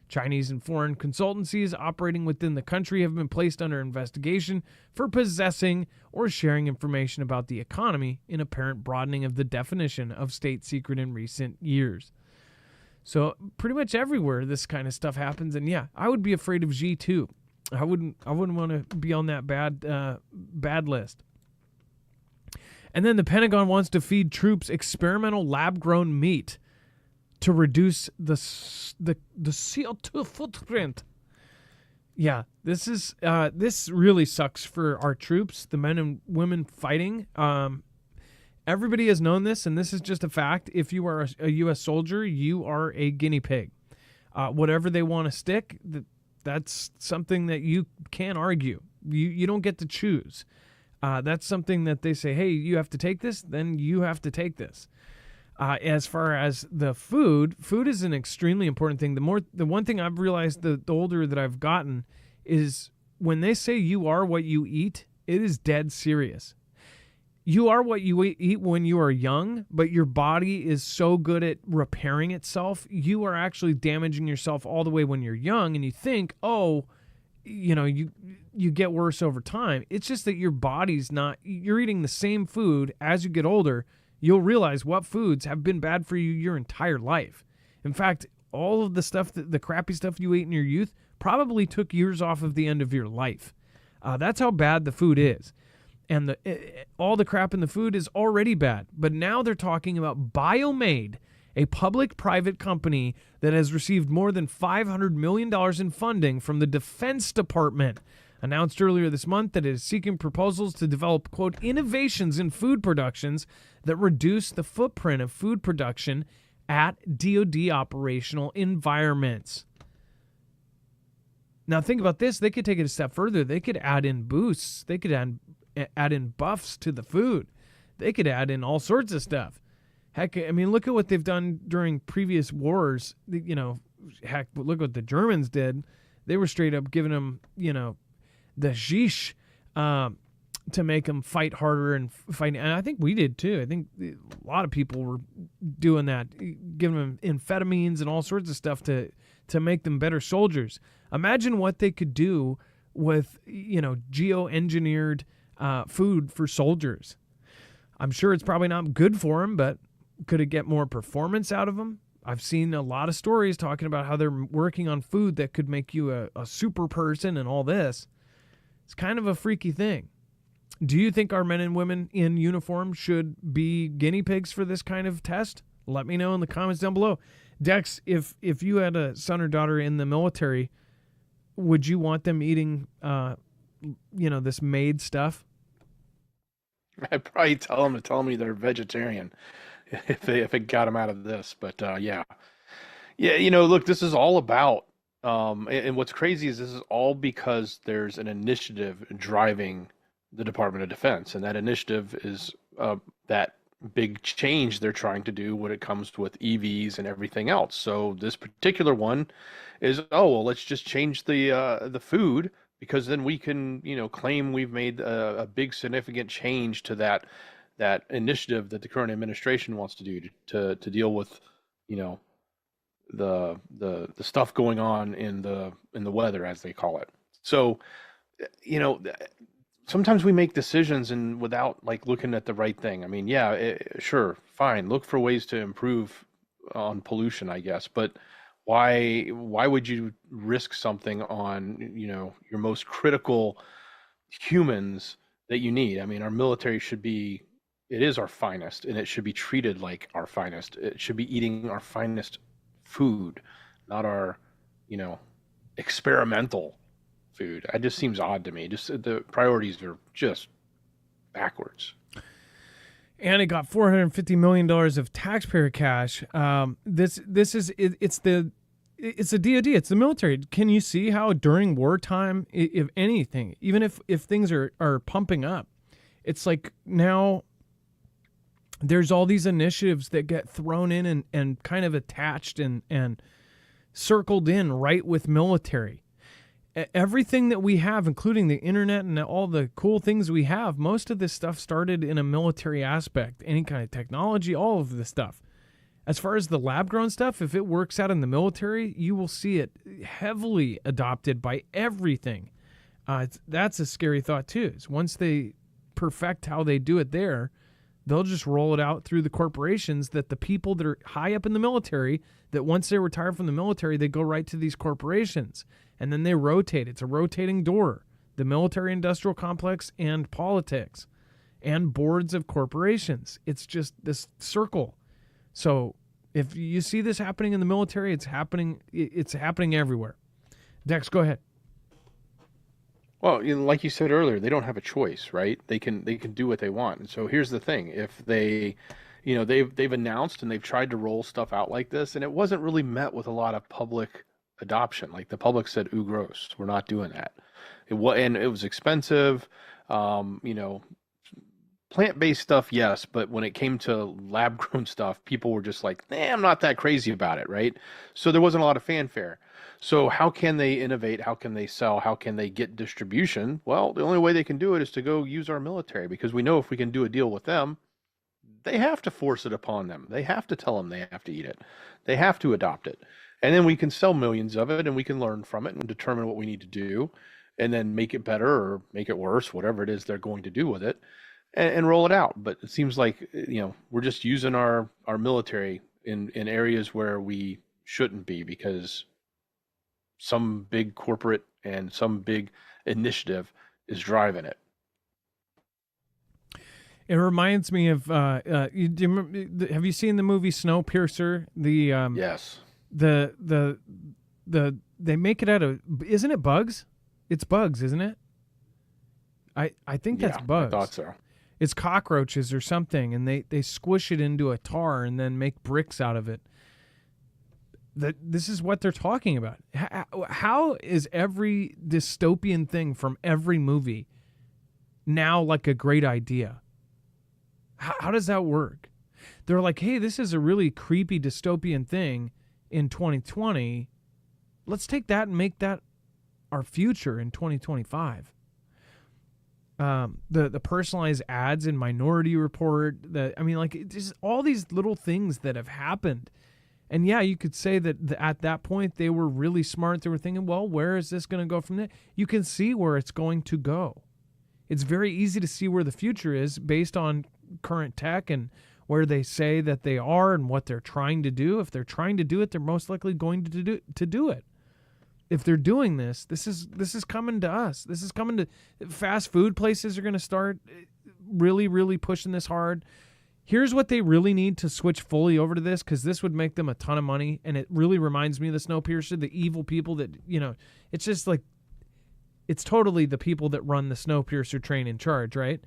Chinese and foreign consultancies operating within the country have been placed under investigation for possessing or sharing information about the economy, in apparent broadening of the definition of state secret in recent years. So pretty much everywhere this kind of stuff happens, and yeah, I would be afraid of Xi too. I wouldn't want to be on that bad list. And then the Pentagon wants to feed troops experimental lab-grown meat to reduce the CO2 footprint. Yeah, this really sucks for our troops, the men and women fighting. Everybody has known this, and this is just a fact. If you are a U.S. soldier, you are a guinea pig. Whatever they want to stick, That's something that you can't argue. You don't get to choose. That's something that they say, hey, you have to take this, then you have to take this. As far as the food is an extremely important thing. The one thing I've realized the older that I've gotten is when they say you are what you eat, it is dead serious. You are what you eat when you are young, but your body is so good at repairing itself, you are actually damaging yourself all the way when you're young, and you think, oh, you get worse over time. It's just that your body's not, you're eating the same food as you get older. You'll realize what foods have been bad for you your entire life. In fact, all of the stuff, the crappy stuff you ate in your youth probably took years off of the end of your life. That's how bad the food is. And all the crap in the food is already bad. But now they're talking about Biomade, a public-private company that has received more than $500 million in funding from the Defense Department, announced earlier this month that it is seeking proposals to develop, quote, innovations in food productions that reduce the footprint of food production at DoD operational environments. Now think about this. They could take it a step further. They could add in boosts. They could add in buffs to the food. They could add in all sorts of stuff. Heck, I mean, look at what they've done during previous wars. Heck, look what the Germans did. They were straight up giving them, the sheesh to make them fight harder and fight. And I think we did too. I think a lot of people were doing that, giving them amphetamines and all sorts of stuff to make them better soldiers. Imagine what they could do with, geoengineered food for soldiers. I'm sure it's probably not good for them, but could it get more performance out of them? I've seen a lot of stories talking about how they're working on food that could make you a super person and all this. It's kind of a freaky thing. Do you think our men and women in uniform should be guinea pigs for this kind of test? Let me know in the comments down below. Dex, if you had a son or daughter in the military, would you want them eating, this made stuff? I'd probably tell me they're vegetarian if it got them out of this. But yeah. Look, this is all about. And what's crazy is this is all because there's an initiative driving the Department of Defense, and that initiative is that big change they're trying to do when it comes with EVs and everything else. So this particular one is, let's just change the food, because then we can, claim we've made a big significant change to that initiative that the current administration wants to do to deal with, the stuff going on in the weather, as they call it. So, sometimes we make decisions and without looking at the right thing. I mean, sure, fine. Look for ways to improve on pollution, I guess. But why would you risk something on, your most critical humans that you need? I mean, our military it is our finest, and it should be treated like our finest. It should be eating our finest food, not our, experimental food. It just seems odd to me. Just the priorities are just backwards. And it got $450 million of taxpayer cash. It's the DoD. It's the military. Can you see how during wartime, if anything, even if things are pumping up, it's like now there's all these initiatives that get thrown in and kind of attached and circled in right with military. Everything that we have, including the internet and all the cool things we have, most of this stuff started in a military aspect. Any kind of technology, all of this stuff. As far as the lab-grown stuff, if it works out in the military, you will see it heavily adopted by everything. That's a scary thought, too. Is once they perfect how they do it there, they'll just roll it out through the corporations, that the people that are high up in the military, that once they retire from the military, they go right to these corporations. And then they rotate. It's a rotating door. The military-industrial complex and politics and boards of corporations. It's just this circle. So if you see this happening in the military, it's happening everywhere. Dex, go ahead. Well, like you said earlier, they don't have a choice, right? They can do what they want. And so here's the thing: if they, they've announced and they've tried to roll stuff out like this, and it wasn't really met with a lot of public adoption. Like the public said, "Ooh, gross. We're not doing that." And it was expensive. You know, plant-based stuff, yes, but when it came to lab-grown stuff, people were just like, I'm not that crazy about it, right? So there wasn't a lot of fanfare. So how can they innovate? How can they sell? How can they get distribution? Well, the only way they can do it is to go use our military, because we know if we can do a deal with them, they have to force it upon them. They have to tell them they have to eat it. They have to adopt it. And then we can sell millions of it and we can learn from it and determine what we need to do and then make it better or make it worse, whatever it is they're going to do with it, and roll it out. But it seems like, we're just using our military in areas where we shouldn't be, because some big corporate and some big initiative is driving it. It reminds me of do you remember, have you seen the movie Snowpiercer? Yes. They make it out of, isn't it bugs? It's bugs, isn't it? I think that's bugs. I thought so. It's cockroaches or something, and they squish it into a tar and then make bricks out of it. This is what they're talking about. How is every dystopian thing from every movie now like a great idea? How does that work? They're like, hey, this is a really creepy dystopian thing in 2020. Let's take that and make that our future in 2025. The personalized ads in Minority Report. Just all these little things that have happened. And yeah, you could say that at that point they were really smart. They were thinking, well, where is this going to go from there? You can see where it's going to go. It's very easy to see where the future is based on current tech and where they say that they are and what they're trying to do. If they're trying to do it, they're most likely going to do it. If they're doing this is coming to us. This is coming to fast food places are going to start really, really pushing this hard. Here's what they really need to switch fully over to this, because this would make them a ton of money. And it really reminds me of the Snowpiercer, the evil people that, it's just like, it's totally the people that run the Snowpiercer train in charge, right?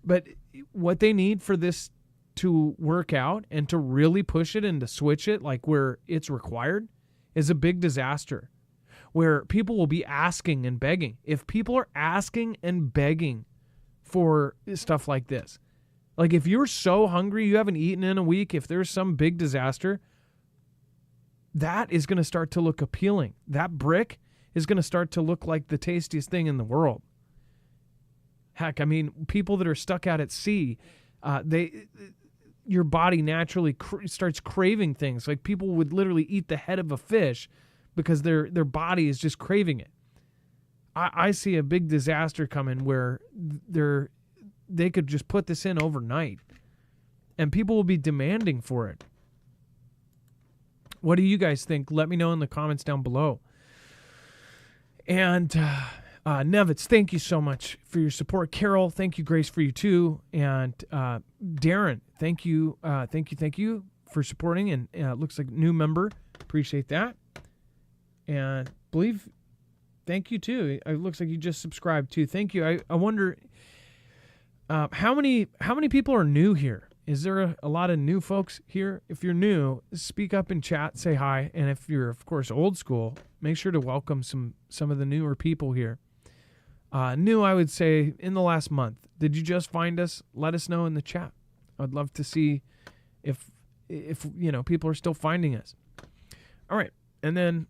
But what they need for this to work out and to really push it and to switch it like where it's required is a big disaster, where people will be asking and begging. If people are asking and begging for stuff like this, like if you're so hungry you haven't eaten in a week, if there's some big disaster, that is going to start to look appealing. That brick is going to start to look like the tastiest thing in the world. Heck, people that are stuck out at sea, your body naturally starts craving things. Like people would literally eat the head of a fish because their body is just craving it. I see a big disaster coming where they could just put this in overnight and people will be demanding for it. What do you guys think? Let me know in the comments down below. And Nevitz, thank you so much for your support. Carol, thank you. Grace, for you too. And Darren, thank you for supporting. And looks like new member. Appreciate that. And believe, thank you too. It looks like you just subscribed too. Thank you. I wonder how many people are new here. Is there a lot of new folks here? If you're new, speak up in chat, say hi. And if you're, of course, old school, make sure to welcome some of the newer people here. New, I would say, in the last month. Did you just find us? Let us know in the chat. I'd love to see if people are still finding us. All right. And then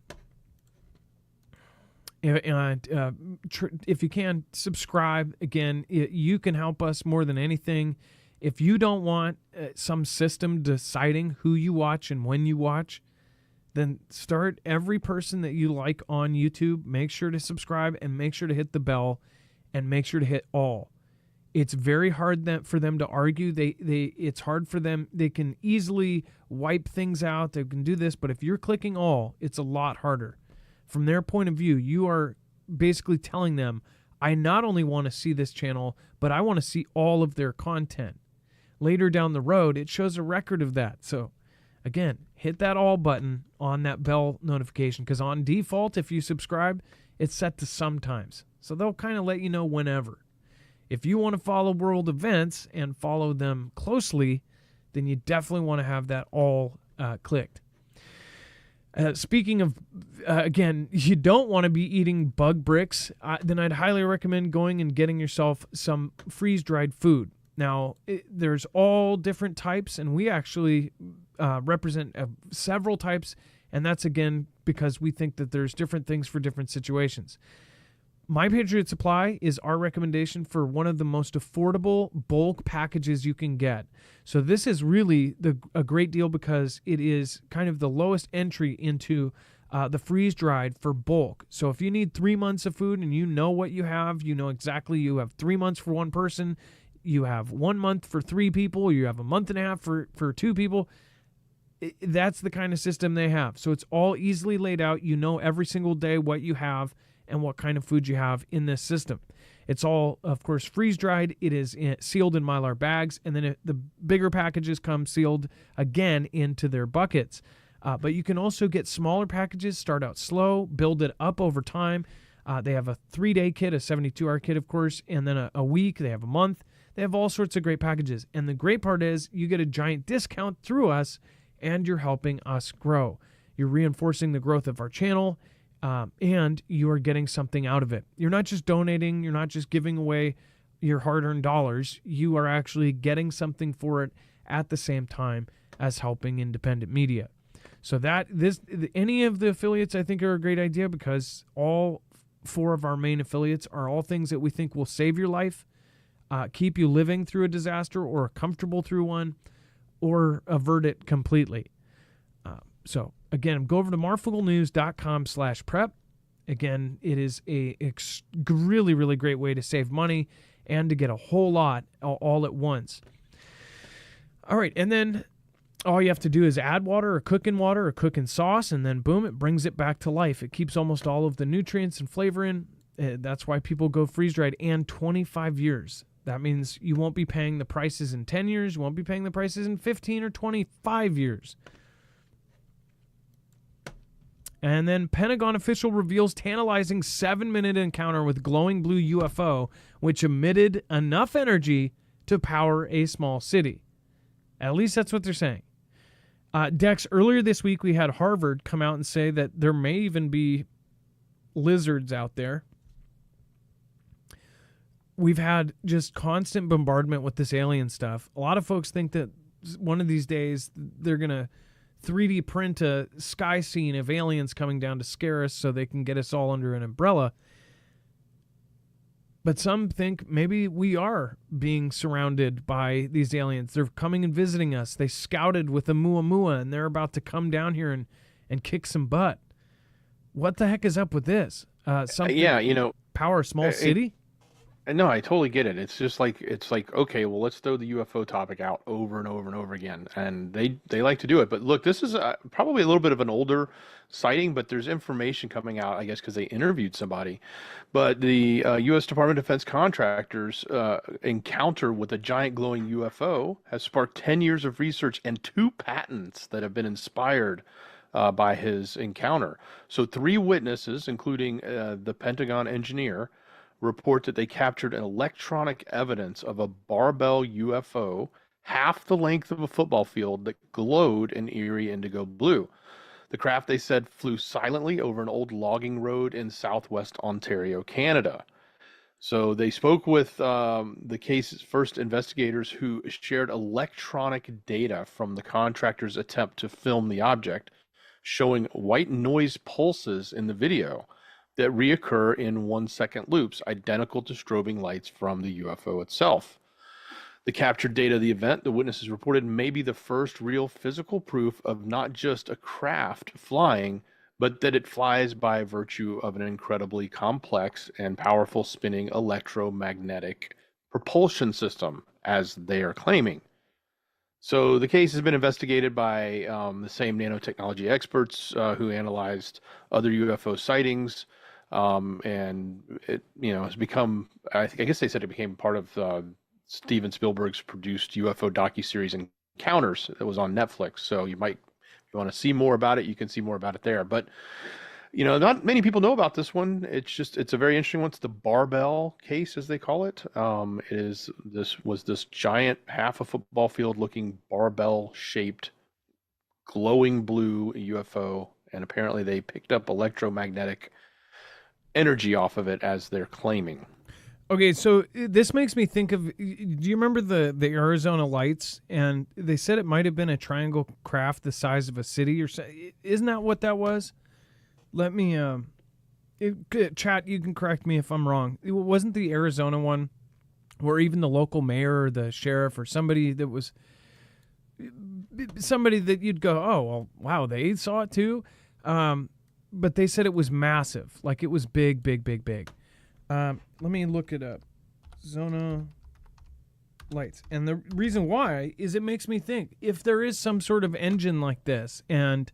if you can, subscribe. Again, you can help us more than anything. If you don't want some system deciding who you watch and when you watch, then start every person that you like on YouTube. Make sure to subscribe and make sure to hit the bell and make sure to hit all. It's very hard for them to argue. It's hard for them. They can easily wipe things out. They can do this, but if you're clicking all, it's a lot harder. From their point of view, you are basically telling them, I not only want to see this channel, but I want to see all of their content. Later down the road, it shows a record of that. So again, hit that all button on that bell notification, because on default, if you subscribe, it's set to sometimes. So they'll kind of let you know whenever. If you want to follow world events and follow them closely, then you definitely want to have that all clicked. Speaking of, again, you don't want to be eating bug bricks, then I'd highly recommend going and getting yourself some freeze-dried food. Now, there's all different types, and we actually represent several types, and that's, again, because we think that there's different things for different situations. My Patriot Supply is our recommendation for one of the most affordable bulk packages you can get. So this is really a great deal because it is kind of the lowest entry into the freeze-dried for bulk. So if you need 3 months of food and you know what you have, you know exactly you have 3 months for one person, you have 1 month for 3 people, you have a month and a half for 2 people. That's the kind of system they have. So it's all easily laid out. You know every single day what you have and what kind of food you have in this system. It's all, of course, freeze-dried. It is sealed in Mylar bags, and then the bigger packages come sealed again into their buckets. But you can also get smaller packages, start out slow, build it up over time. They have a 3-day kit, a 72-hour kit, of course, and then a week. They have a month. They have all sorts of great packages. And the great part is you get a giant discount through us, and you're helping us grow. You're reinforcing the growth of our channel, and you are getting something out of it. You're not just donating. You're not just giving away your hard-earned dollars. You are actually getting something for it at the same time as helping independent media. So any of the affiliates I think are a great idea because all 4 of our main affiliates are all things that we think will save your life, keep you living through a disaster or comfortable through one, or avert it completely. So again, go over to marfooglenews.com/prep. Again, it is a really, really great way to save money and to get a whole lot all at once. All right, and then all you have to do is add water or cook in sauce, and then boom, it brings it back to life. It keeps almost all of the nutrients and flavor in. That's why people go freeze-dried, and 25 years. That means you won't be paying the prices in 10 years. You won't be paying the prices in 15 or 25 years. And then Pentagon official reveals tantalizing 7-minute encounter with glowing blue UFO, which emitted enough energy to power a small city. At least that's what they're saying. Dex, earlier this week we had Harvard come out and say that there may even be lizards out there. We've had just constant bombardment with this alien stuff. A lot of folks think that one of these days they're going to 3D print a sky scene of aliens coming down to scare us so they can get us all under an umbrella. But some think maybe we are being surrounded by these aliens. They're coming and visiting us. They scouted with a Muamua, and they're about to come down here and kick some butt. What the heck is up with this? Something power a small city? No, I totally get it. It's just like okay, well, let's throw the UFO topic out over and over and over again, and they like to do it. But look, this is probably a little bit of an older sighting, but there's information coming out, I guess, because they interviewed somebody. But the U.S. Department of Defense contractors' encounter with a giant glowing UFO has sparked 10 years of research and 2 patents that have been inspired by his encounter. So 3 witnesses, including the Pentagon engineer, report that they captured an electronic evidence of a barbell UFO half the length of a football field that glowed an eerie indigo blue. The craft, they said, flew silently over an old logging road in southwest Ontario, Canada. So they spoke with the case's first investigators who shared electronic data from the contractor's attempt to film the object, showing white noise pulses in the video that reoccur in 1-second loops, identical to strobing lights from the UFO itself. The captured data of the event, the witnesses reported, may be the first real physical proof of not just a craft flying, but that it flies by virtue of an incredibly complex and powerful spinning electromagnetic propulsion system, as they are claiming. So the case has been investigated by the same nanotechnology experts who analyzed other UFO sightings. And it, has become, I guess they said it became part of Steven Spielberg's produced UFO docuseries Encounters that was on Netflix. So if you want to see more about it, you can see more about it there. But, not many people know about this one. It's a very interesting one. It's the barbell case, as they call it. This giant half a football field looking barbell shaped glowing blue UFO and apparently they picked up electromagnetic energy off of it, as they're claiming. Okay, so this makes me think of. Do you remember the Arizona lights? And they said it might have been a triangle craft the size of a city, or so. Isn't that what that was? Let me chat. You can correct me if I'm wrong. It wasn't the Arizona one, where even the local mayor or the sheriff or somebody that was somebody that you'd go, oh well, wow, they saw it too. But they said it was massive, like it was big, big, big, big. Let me look it up. Zona lights. And the reason why is it makes me think if there is some sort of engine like this, and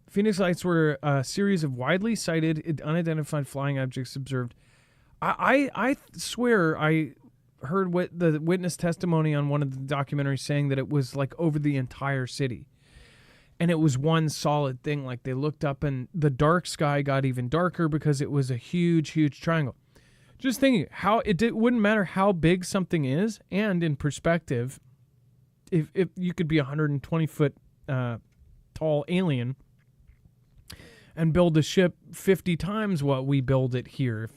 Phoenix lights were a series of widely sighted unidentified flying objects observed. I swear I heard the witness testimony on one of the documentaries saying that it was like over the entire city. And it was one solid thing. Like they looked up and the dark sky got even darker because it was a huge, huge triangle. Just thinking how it wouldn't matter how big something is. And in perspective, if you could be a 120-foot tall alien and build a ship 50 times what we build it here,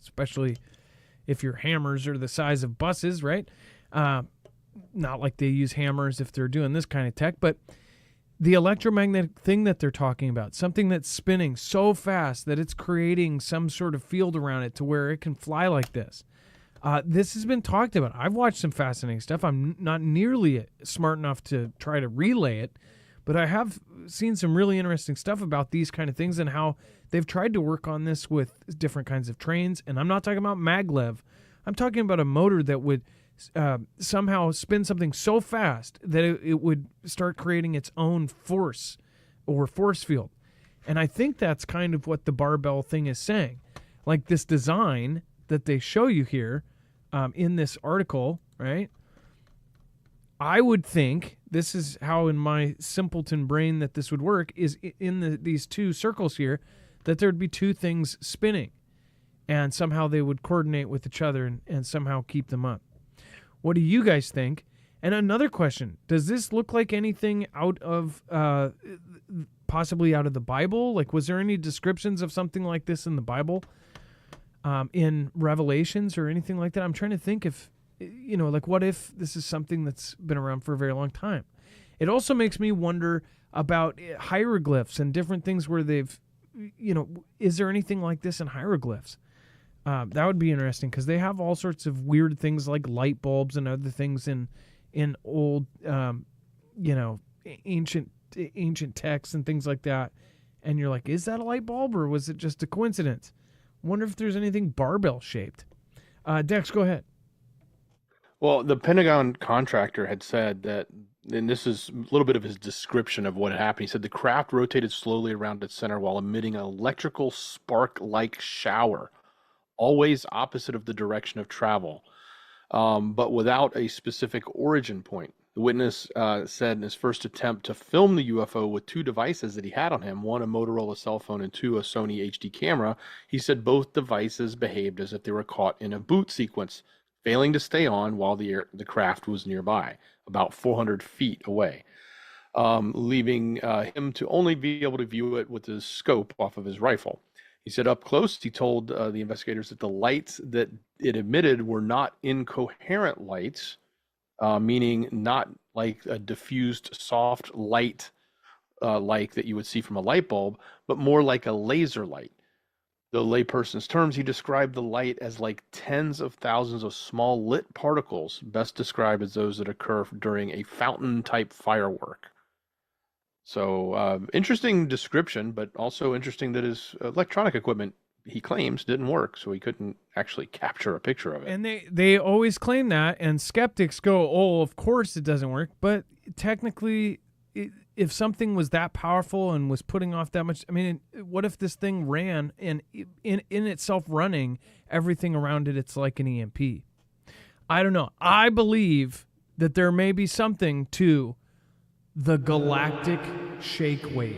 especially if your hammers are the size of buses, right? Not like they use hammers if they're doing this kind of tech, but the electromagnetic thing that they're talking about, something that's spinning so fast that it's creating some sort of field around it to where it can fly like this. This has been talked about. I've watched some fascinating stuff. I'm not nearly smart enough to try to relay it, but I have seen some really interesting stuff about these kind of things and how they've tried to work on this with different kinds of trains. And I'm not talking about maglev. I'm talking about a motor that would somehow spin something so fast that it would start creating its own force or force field. And I think that's kind of what the barbell thing is saying. Like this design that they show you here in this article, right? I would think, this is how in my simpleton brain that this would work, is in these two circles here, that there'd be two things spinning. And somehow they would coordinate with each other and somehow keep them up. What do you guys think? And another question, does this look like anything out of, possibly out of the Bible? Like, was there any descriptions of something like this in the Bible, in Revelations or anything like that? I'm trying to think if, like what if this is something that's been around for a very long time? It also makes me wonder about hieroglyphs and different things where they've, is there anything like this in hieroglyphs? That would be interesting because they have all sorts of weird things like light bulbs and other things in old, ancient texts and things like that. And you're like, is that a light bulb or was it just a coincidence? Wonder if there's anything barbell shaped. Dex, go ahead. Well, the Pentagon contractor had said that, and this is a little bit of his description of what had happened. He said the craft rotated slowly around its center while emitting an electrical spark-like shower, always opposite of the direction of travel, but without a specific origin point. The witness said in his first attempt to film the UFO with two devices that he had on him, one a Motorola cell phone and two a Sony HD camera, he said both devices behaved as if they were caught in a boot sequence, failing to stay on while the craft was nearby, about 400 feet away, leaving him to only be able to view it with his scope off of his rifle. He said up close, he told the investigators that the lights that it emitted were not incoherent lights, meaning not like a diffused soft light like that you would see from a light bulb, but more like a laser light. The layperson's terms, he described the light as like tens of thousands of small lit particles, best described as those that occur during a fountain-type firework. So interesting description, but also interesting that his electronic equipment, he claims, didn't work, so he couldn't actually capture a picture of it. And they always claim that, and skeptics go, oh, of course it doesn't work. But technically, if something was that powerful and was putting off that much, I mean, what if this thing ran and in itself running, everything around it, it's like an EMP? I don't know. I believe that there may be something to the galactic shake weight.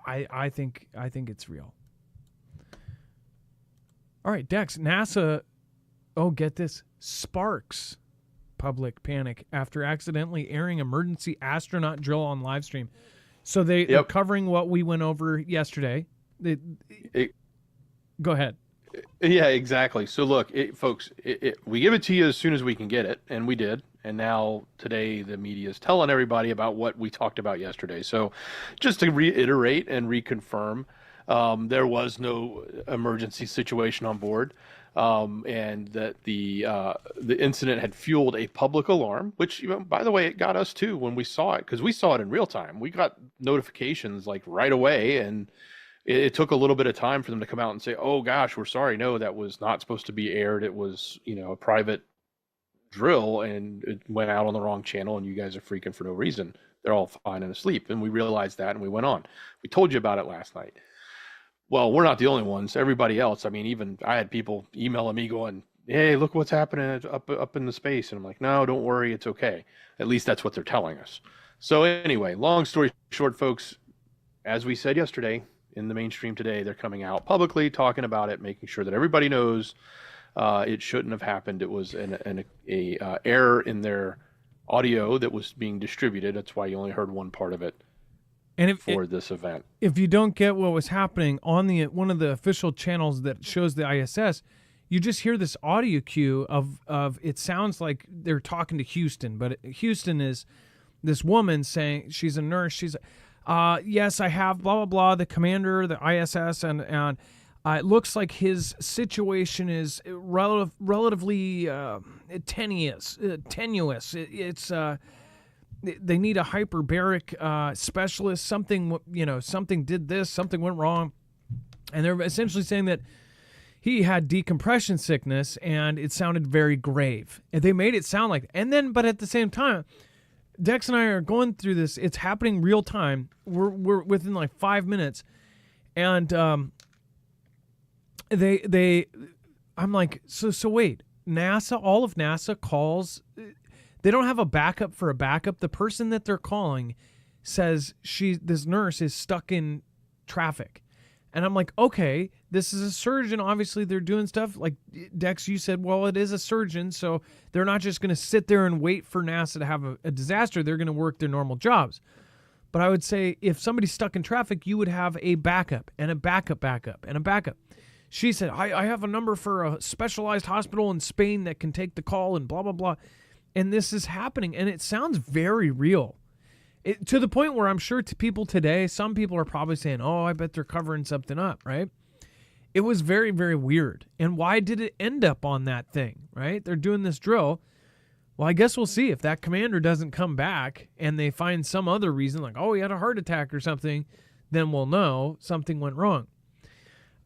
I think it's real. All right, Dex, NASA. Oh, get this. sparks public panic after accidentally airing emergency astronaut drill on live stream. So they're covering what we went over yesterday. Go ahead. Yeah, exactly. So look, folks, we give it to you as soon as we can get it, and we did. And now today the media is telling everybody about what we talked about yesterday. So just to reiterate and reconfirm, there was no emergency situation on board, and that the incident had fueled a public alarm, which, by the way, it got us too when we saw it, because we saw it in real time. We got notifications like right away, and it took a little bit of time for them to come out and say, "Oh gosh, we're sorry. No, that was not supposed to be aired. It was, a private drill, and it went out on the wrong channel, and you guys are freaking for no reason. They're all fine and asleep." And we realized that, and we went on. We told you about it last night. Well, we're not the only ones. Everybody else. I mean, even I had people emailing me going, "Hey, look what's happening up in the space." And I'm like, "No, don't worry. It's okay." At least that's what they're telling us. So anyway, long story short, folks, as we said yesterday, in the mainstream today, they're coming out publicly talking about it, making sure that everybody knows it shouldn't have happened. It was an error in their audio that was being distributed. That's why you only heard one part of it for this event. If you don't get what was happening on one of the official channels that shows the ISS, you just hear this audio cue of it sounds like they're talking to Houston, but Houston is this woman saying, she's a nurse, she's yes, I have blah, blah, blah, the commander, the ISS, and it looks like his situation is relatively tenuous. It's they need a hyperbaric specialist. Something did this, something went wrong. And they're essentially saying that he had decompression sickness, and it sounded very grave. And they made it sound like, but at the same time, Dex and I are going through this. It's happening real time. We're within like 5 minutes, and I'm like, so wait, NASA, all of NASA calls. They don't have a backup for a backup. The person that they're calling says this nurse is stuck in traffic, and I'm like, okay, this is a surgeon. Obviously, they're doing stuff like Dex. You said, well, it is a surgeon, so they're not just going to sit there and wait for NASA to have a disaster. They're going to work their normal jobs. But I would say if somebody's stuck in traffic, you would have a backup and a backup and a backup. She said, I have a number for a specialized hospital in Spain that can take the call and blah, blah, blah. And this is happening, and it sounds very real. To the point where I'm sure to people today, some people are probably saying, oh, I bet they're covering something up, right? It was very, very weird. And why did it end up on that thing, right? They're doing this drill. Well, I guess we'll see if that commander doesn't come back and they find some other reason, like, oh, he had a heart attack or something, then we'll know something went wrong.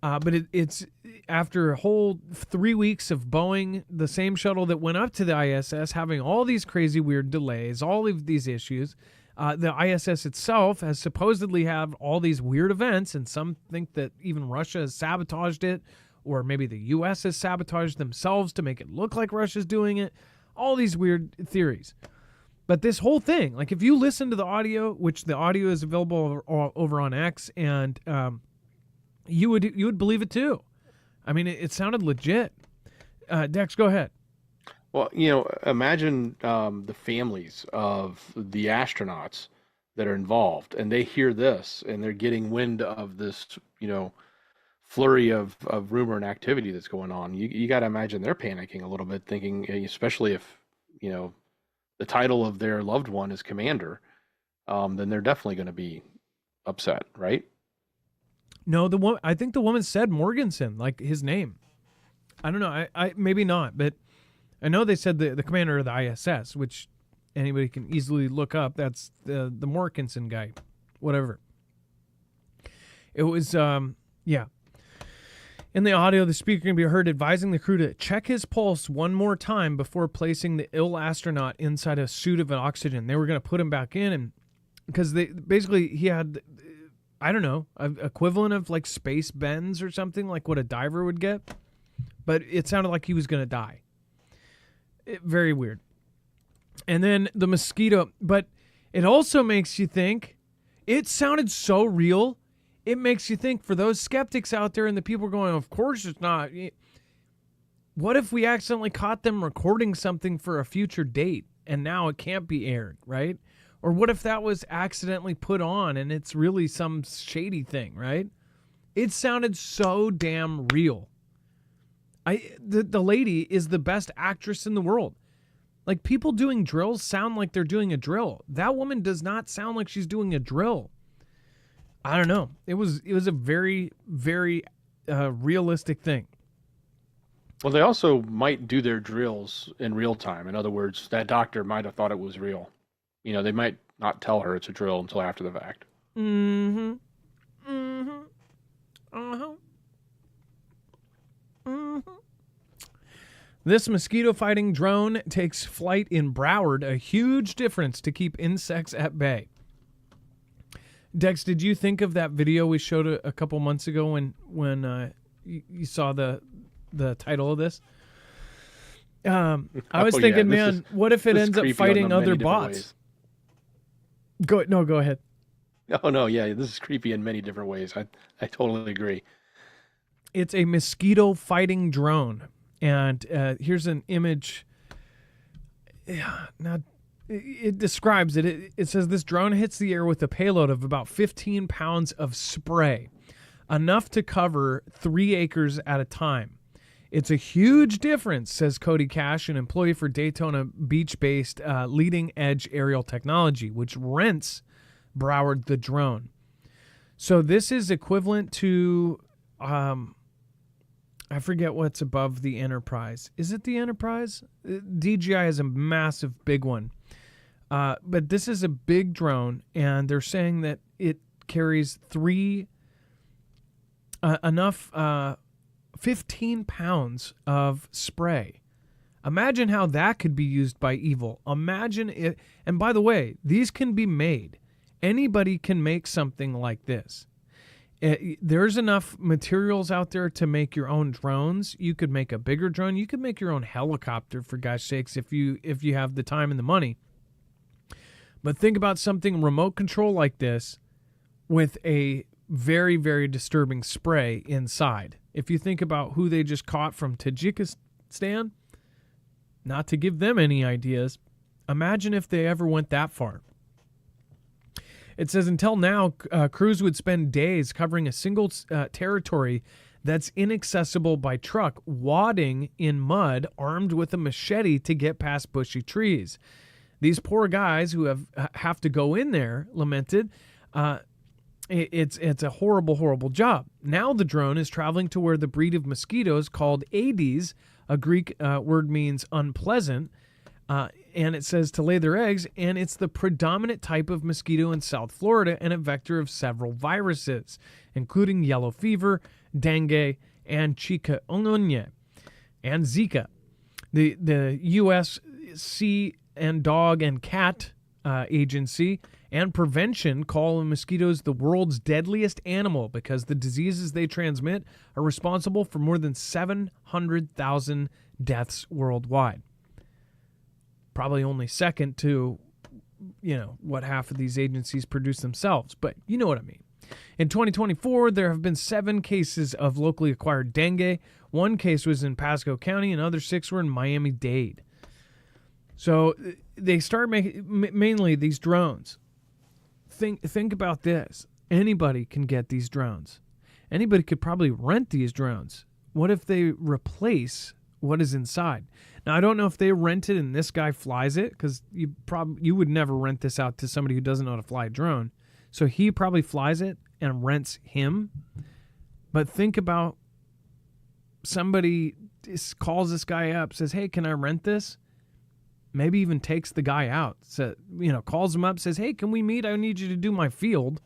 But it's after a whole 3 weeks of Boeing, the same shuttle that went up to the ISS, having all these crazy weird delays, all of these issues. The ISS itself has supposedly had all these weird events, and some think that even Russia has sabotaged it, or maybe the U.S. has sabotaged themselves to make it look like Russia's doing it. All these weird theories. But this whole thing, like if you listen to the audio, which the audio is available over on X, and you would believe it too. I mean, it sounded legit. Dex, go ahead. Well, imagine the families of the astronauts that are involved, and they hear this, and they're getting wind of this, flurry of rumor and activity that's going on. You got to imagine they're panicking a little bit, thinking, especially if, the title of their loved one is commander, then they're definitely going to be upset, right? No, I think the woman said Morganson, like his name. I don't know. I maybe not, but I know they said the commander of the ISS, which anybody can easily look up. That's the Morganson guy, whatever. It was, yeah. In the audio, the speaker can be heard advising the crew to check his pulse one more time before placing the ill astronaut inside a suit of oxygen. They were going to put him back in, and because he had, I don't know, equivalent of like space bends or something, like what a diver would get. But it sounded like he was going to die. Very weird. And then the mosquito, but it also makes you think, it sounded so real. It makes you think, for those skeptics out there and the people going, of course it's not. What if we accidentally caught them recording something for a future date and now it can't be aired, right? Or what if that was accidentally put on and it's really some shady thing, right? It sounded so damn real. The lady is the best actress in the world. Like, people doing drills sound like they're doing a drill. That woman does not sound like she's doing a drill. I don't know. It was a very, very realistic thing. Well, they also might do their drills in real time. In other words, that doctor might have thought it was real. You know, they might not tell her it's a drill until after the fact. Mm-hmm. Mm-hmm. Uh-huh. Mm-hmm. This mosquito-fighting drone takes flight in Broward, a huge difference to keep insects at bay. Dex, did you think of that video we showed a couple months ago when you saw the title of this? I was thinking, man, what if it ends up fighting other bots? Go ahead. Oh, no, yeah, this is creepy in many different ways. I totally agree. It's a mosquito-fighting drone. And here's an image. Yeah, now, it describes it. It says this drone hits the air with a payload of about 15 pounds of spray, enough to cover 3 acres at a time. It's a huge difference, says Cody Cash, an employee for Daytona Beach-based Leading Edge Aerial Technology, which rents Broward the drone. So this is equivalent to... I forget what's above the Enterprise. Is it the Enterprise? DJI is a massive big one. But this is a big drone, and they're saying that it carries 15 pounds of spray. Imagine how that could be used by evil. Imagine it. And by the way, these can be made. Anybody can make something like this. There's enough materials out there to make your own drones. You could make a bigger drone. You could make your own helicopter, for gosh sakes, if you have the time and the money. But think about something remote control like this with a very, very disturbing spray inside. If you think about who they just caught from Tajikistan, not to give them any ideas, imagine if they ever went that far. It says, until now, crews would spend days covering a single territory that's inaccessible by truck, wadding in mud, armed with a machete to get past bushy trees. These poor guys who have to go in there, lamented, it's a horrible, horrible job. Now the drone is traveling to where the breed of mosquitoes called Aedes, a Greek word means unpleasant, and it says to lay their eggs, and it's the predominant type of mosquito in South Florida and a vector of several viruses, including yellow fever, dengue, and chikungunya, and Zika. The U.S. Sea and Dog and Cat Agency and Prevention call mosquitoes the world's deadliest animal because the diseases they transmit are responsible for more than 700,000 deaths worldwide. Probably only second to, what half of these agencies produce themselves, but you know what I mean. In 2024, there have been 7 cases of locally acquired dengue. 1 case was in Pasco County, and other 6 were in Miami-Dade. So they start making mainly these drones. Think about this. Anybody can get these drones. Anybody could probably rent these drones. What if they replace what is inside? Now, I don't know if they rent it and this guy flies it, because you would never rent this out to somebody who doesn't know how to fly a drone. So he probably flies it and rents him. But think about somebody calls this guy up, says, hey, can I rent this? Maybe even takes the guy out. So, calls him up, says, hey, can we meet? I need you to do my field.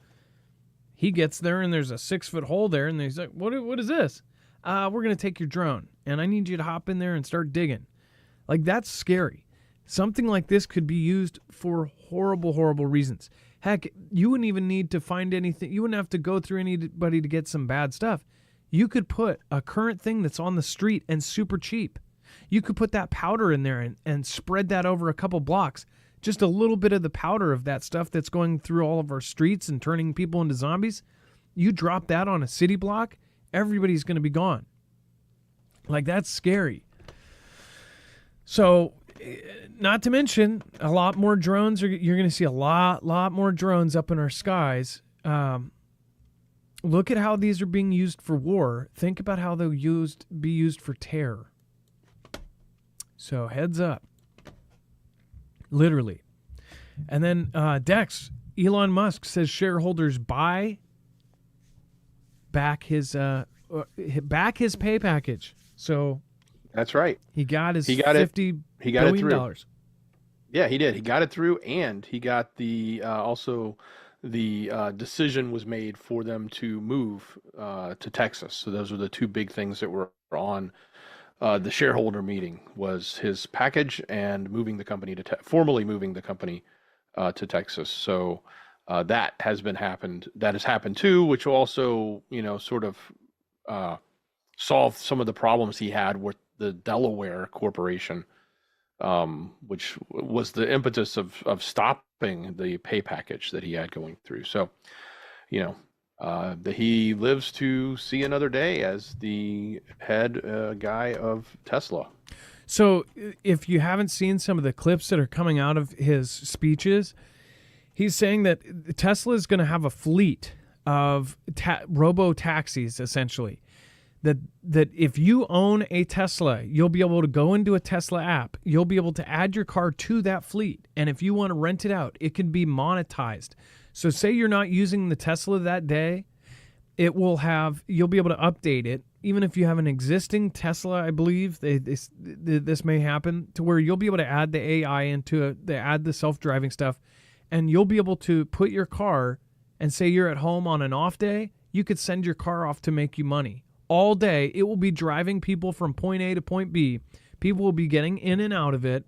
He gets there and there's a 6-foot hole there. And he's like, what is this? We're going to take your drone and I need you to hop in there and start digging. Like, that's scary. Something like this could be used for horrible, horrible reasons. Heck, you wouldn't even need to find anything. You wouldn't have to go through anybody to get some bad stuff. You could put a current thing that's on the street and super cheap. You could put that powder in there and spread that over a couple blocks. Just a little bit of the powder of that stuff that's going through all of our streets and turning people into zombies. You drop that on a city block, everybody's going to be gone. Like, that's scary. So, not to mention a lot more drones. You're going to see a lot more drones up in our skies. Look at how these are being used for war. Think about how they'll be used for terror. So heads up. Literally. And then Dex, Elon Musk says shareholders buy back his pay package. So that's right. He got his $50 billion. Yeah, he did. He got it through, and he got the also the decision was made for them to move to Texas. So those were the two big things that were on the shareholder meeting, was his package and moving the company to formally moving the company to Texas. So that has happened too, which will also, sort of solve some of the problems he had with the Delaware corporation, which was the impetus of stopping the pay package that he had going through. So, he lives to see another day as the head guy of Tesla. So if you haven't seen some of the clips that are coming out of his speeches, he's saying that Tesla is going to have a fleet of robo-taxis, essentially. That if you own a Tesla, you'll be able to go into a Tesla app. You'll be able to add your car to that fleet. And if you want to rent it out, it can be monetized. So say you're not using the Tesla that day, you'll be able to update it. Even if you have an existing Tesla, I believe this may happen, to where you'll be able to add the AI into it, add the self-driving stuff, and you'll be able to put your car, and say you're at home on an off day, you could send your car off to make you money. All day, it will be driving people from point A to point B. People will be getting in and out of it,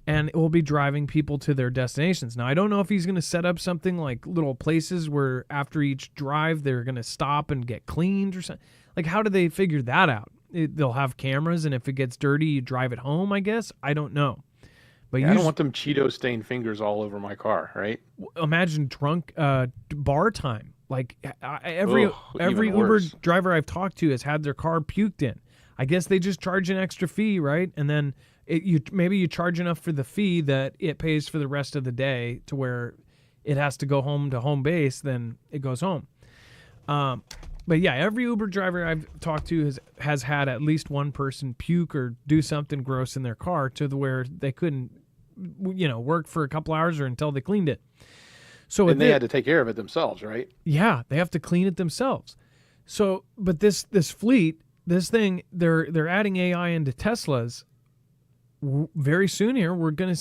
and it will be driving people to their destinations. Now, I don't know if he's going to set up something like little places where after each drive, they're going to stop and get cleaned or something. Like, how do they figure that out? They'll have cameras, and if it gets dirty, you drive it home, I guess? I don't know. But I don't want them Cheeto-stained fingers all over my car, right? Imagine drunk bar time. Like every Uber driver I've talked to has had their car puked in. I guess they just charge an extra fee, right? And then maybe you charge enough for the fee that it pays for the rest of the day, to where it has to go home to home base, then it goes home. But yeah, every Uber driver I've talked to has had at least one person puke or do something gross in their car, to the where they couldn't, work for a couple hours or until they cleaned it. So and they had to take care of it themselves, right? Yeah, they have to clean it themselves. So, but this fleet, this thing, they're adding AI into Teslas. Very soon here, we're gonna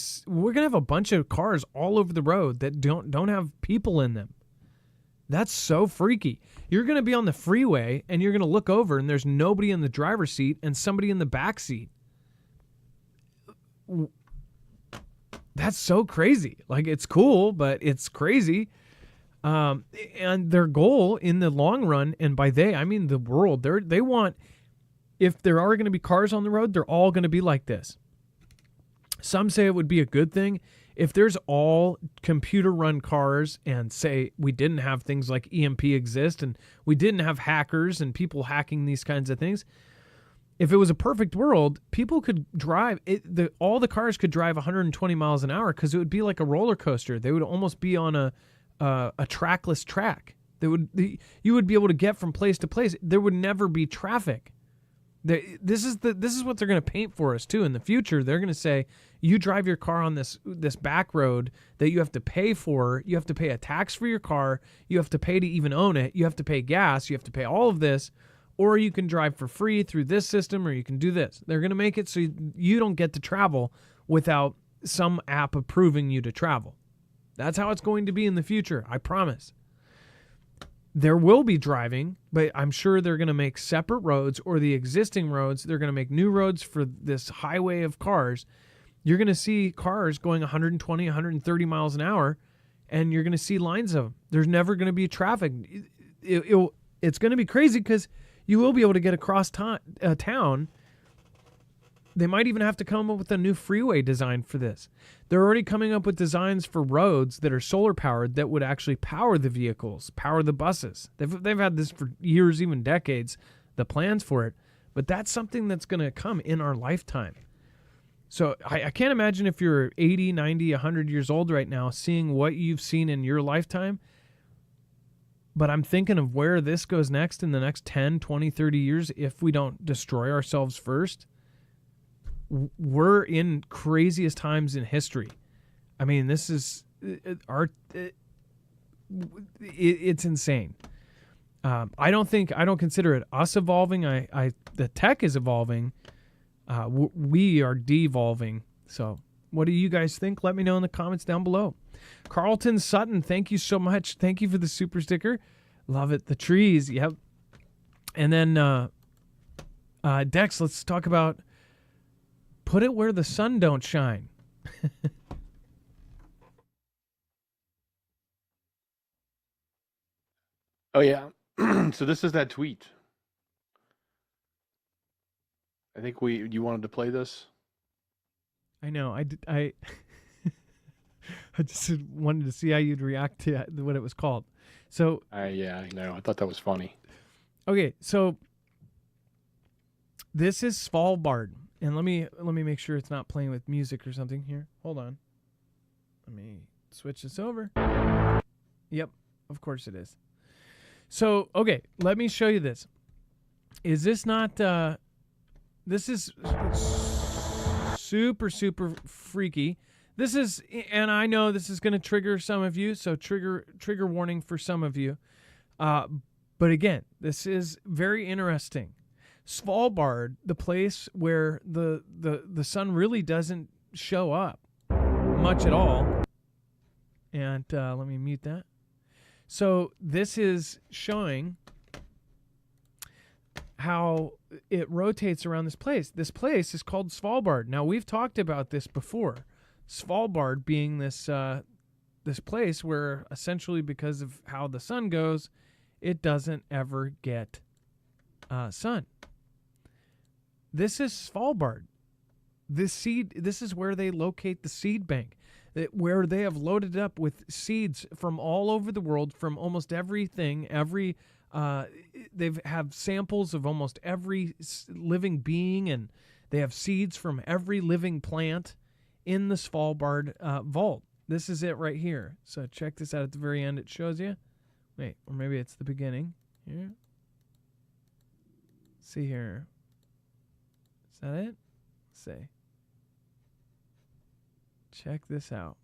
have a bunch of cars all over the road that don't have people in them. That's so freaky. You're gonna be on the freeway and you're gonna look over and there's nobody in the driver's seat and somebody in the back seat. That's so crazy. Like, it's cool, but it's crazy. And their goal in the long run, and by they, I mean the world, they want, if there are going to be cars on the road, they're all going to be like this. Some say it would be a good thing if there's all computer-run cars, and say we didn't have things like EMP exist, and we didn't have hackers and people hacking these kinds of things. If it was a perfect world, people could drive all the cars could drive 120 miles an hour, because it would be like a roller coaster. They would almost be on a trackless track. You would be able to get from place to place. There would never be traffic. This is what they're going to paint for us too in the future. They're going to say, you drive your car on this back road that you have to pay for. You have to pay a tax for your car. You have to pay to even own it. You have to pay gas. You have to pay all of this. Or you can drive for free through this system, or you can do this. They're going to make it so you don't get to travel without some app approving you to travel. That's how it's going to be in the future, I promise. There will be driving, but I'm sure they're going to make separate roads, or the existing roads, they're going to make new roads for this highway of cars. You're going to see cars going 120, 130 miles an hour, and you're going to see lines of them. There's never going to be traffic. It's going to be crazy, because you will be able to get across town. They might even have to come up with a new freeway design for this. They're already coming up with designs for roads that are solar powered that would actually power the vehicles, power the buses. They've had this for years, even decades, the plans for it. But that's something that's going to come in our lifetime. So I can't imagine if you're 80, 90, 100 years old right now, seeing what you've seen in your lifetime. But I'm thinking of where this goes next in the next 10, 20, 30 years if we don't destroy ourselves first. We're in craziest times in history. I mean, this is it's insane. I don't consider it us evolving. The tech is evolving. We are devolving. So what do you guys think? Let me know in the comments down below. Carlton Sutton, thank you so much. Thank you for the super sticker. Love it. The trees. Yep. And then Dex, let's talk about put it where the sun don't shine. Oh yeah. So this is that tweet. I think you wanted to play this. I know. I just wanted to see how you'd react to what it was called. So yeah, I know. I thought that was funny. Okay, so this is Svalbard, and let me make sure it's not playing with music or something here. Hold on. Let me switch this over. Yep, of course it is. So, okay, let me show you this. Is this not this is super freaky. This is, and I know this is going to trigger some of you, so trigger warning for some of you. But again, this is very interesting. Svalbard, the place where the sun really doesn't show up much at all. And let me mute that. So this is showing how it rotates around this place. This place is called Svalbard. Now, we've talked about this before. Svalbard being this place where essentially because of how the sun goes, it doesn't ever get sun. This is Svalbard. This is where they locate the seed bank, where they have loaded up with seeds from all over the world, from almost everything, they have samples of almost every living being, and they have seeds from every living plant in the Svalbard vault. This is it right here. So check this out at the very end. It shows you. Wait, or maybe it's the beginning. Here. See here. Is that it? Let's see. Check this out.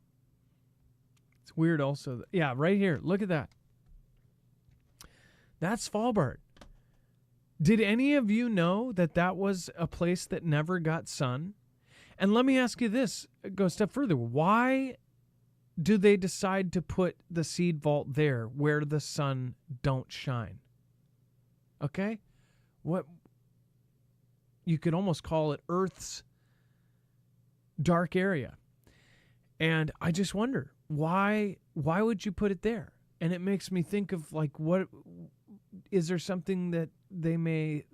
It's weird also. Yeah, right here. Look at that. That's Svalbard. Did any of you know that was a place that never got sun? And let me ask you this, go a step further. Why do they decide to put the seed vault there where the sun don't shine? Okay? What you could almost call it Earth's dark area. And I just wonder, why would you put it there? And it makes me think of like, what is there something that they may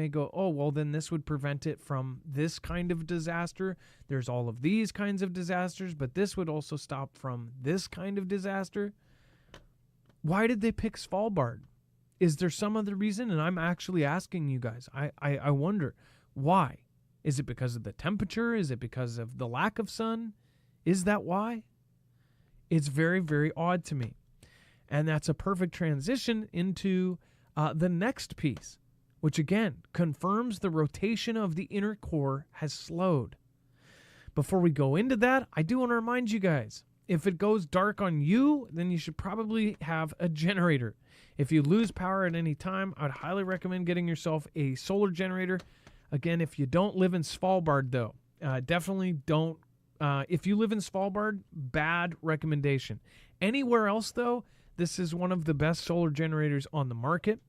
go, oh, well, then this would prevent it from this kind of disaster. There's all of these kinds of disasters, but this would also stop from this kind of disaster. Why did they pick Svalbard? Is there some other reason? And I'm actually asking you guys. I wonder, why? Is it because of the temperature? Is it because of the lack of sun? Is that why? It's very, very odd to me. And that's a perfect transition into the next piece, which again confirms the rotation of the inner core has slowed. Before we go into that, I do want to remind you guys, if it goes dark on you, then you should probably have a generator. If you lose power at any time, I'd highly recommend getting yourself a solar generator. Again, if you don't live in Svalbard, though, definitely don't. If you live in Svalbard, bad recommendation. Anywhere else, though, this is one of the best solar generators on the market.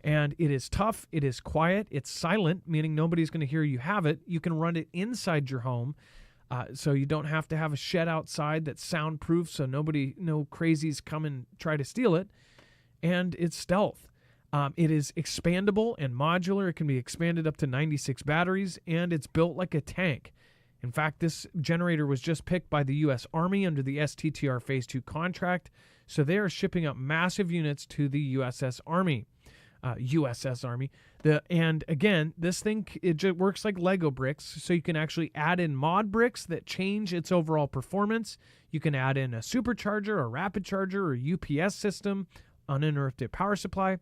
And it is tough. It is quiet. It's silent, meaning nobody's going to hear you have it. You can run it inside your home. So you don't have to have a shed outside that's soundproof so no crazies come and try to steal it. And it's stealth. It is expandable and modular. It can be expanded up to 96 batteries, and it's built like a tank. In fact, this generator was just picked by the U.S. Army under the STTR Phase 2 contract, so they are shipping up massive units to the USS Army. USS Army. And again, this thing, it just works like Lego bricks, so you can actually add in mod bricks that change its overall performance. You can add in a supercharger, a rapid charger, or UPS system, uninterrupted power supply,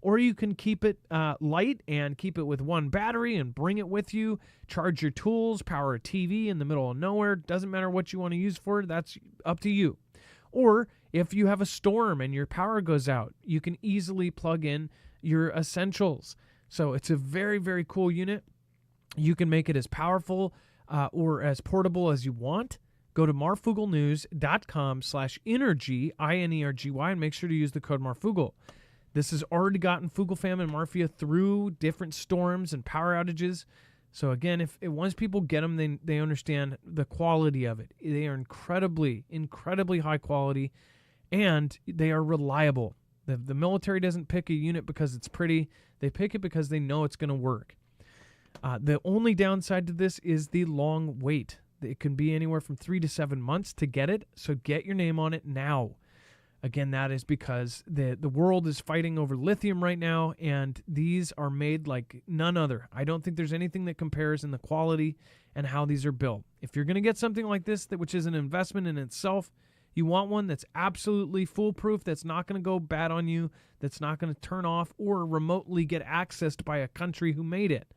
or you can keep it light and keep it with one battery and bring it with you, charge your tools, power a TV in the middle of nowhere. Doesn't matter what you want to use for it, that's up to you. Or if you have a storm and your power goes out, you can easily plug in your essentials. So it's a very, very cool unit. You can make it as powerful or as portable as you want. Go to marfooglenews.com/energy, INERGY, and make sure to use the code Marfoogle. This has already gotten Foogle fam and Marfia through different storms and power outages. So again, once people get them, they understand the quality of it. They are incredibly, incredibly high quality, and they are reliable. The military doesn't pick a unit because it's pretty. They pick it because they know it's going to work. The only downside to this is the long wait. It can be anywhere from 3 to 7 months to get it, so get your name on it now. Again, that is because the world is fighting over lithium right now, and these are made like none other. I don't think there's anything that compares in the quality and how these are built. If you're going to get something like this, which is an investment in itself, you want one that's absolutely foolproof, that's not going to go bad on you, that's not going to turn off or remotely get accessed by a country who made it.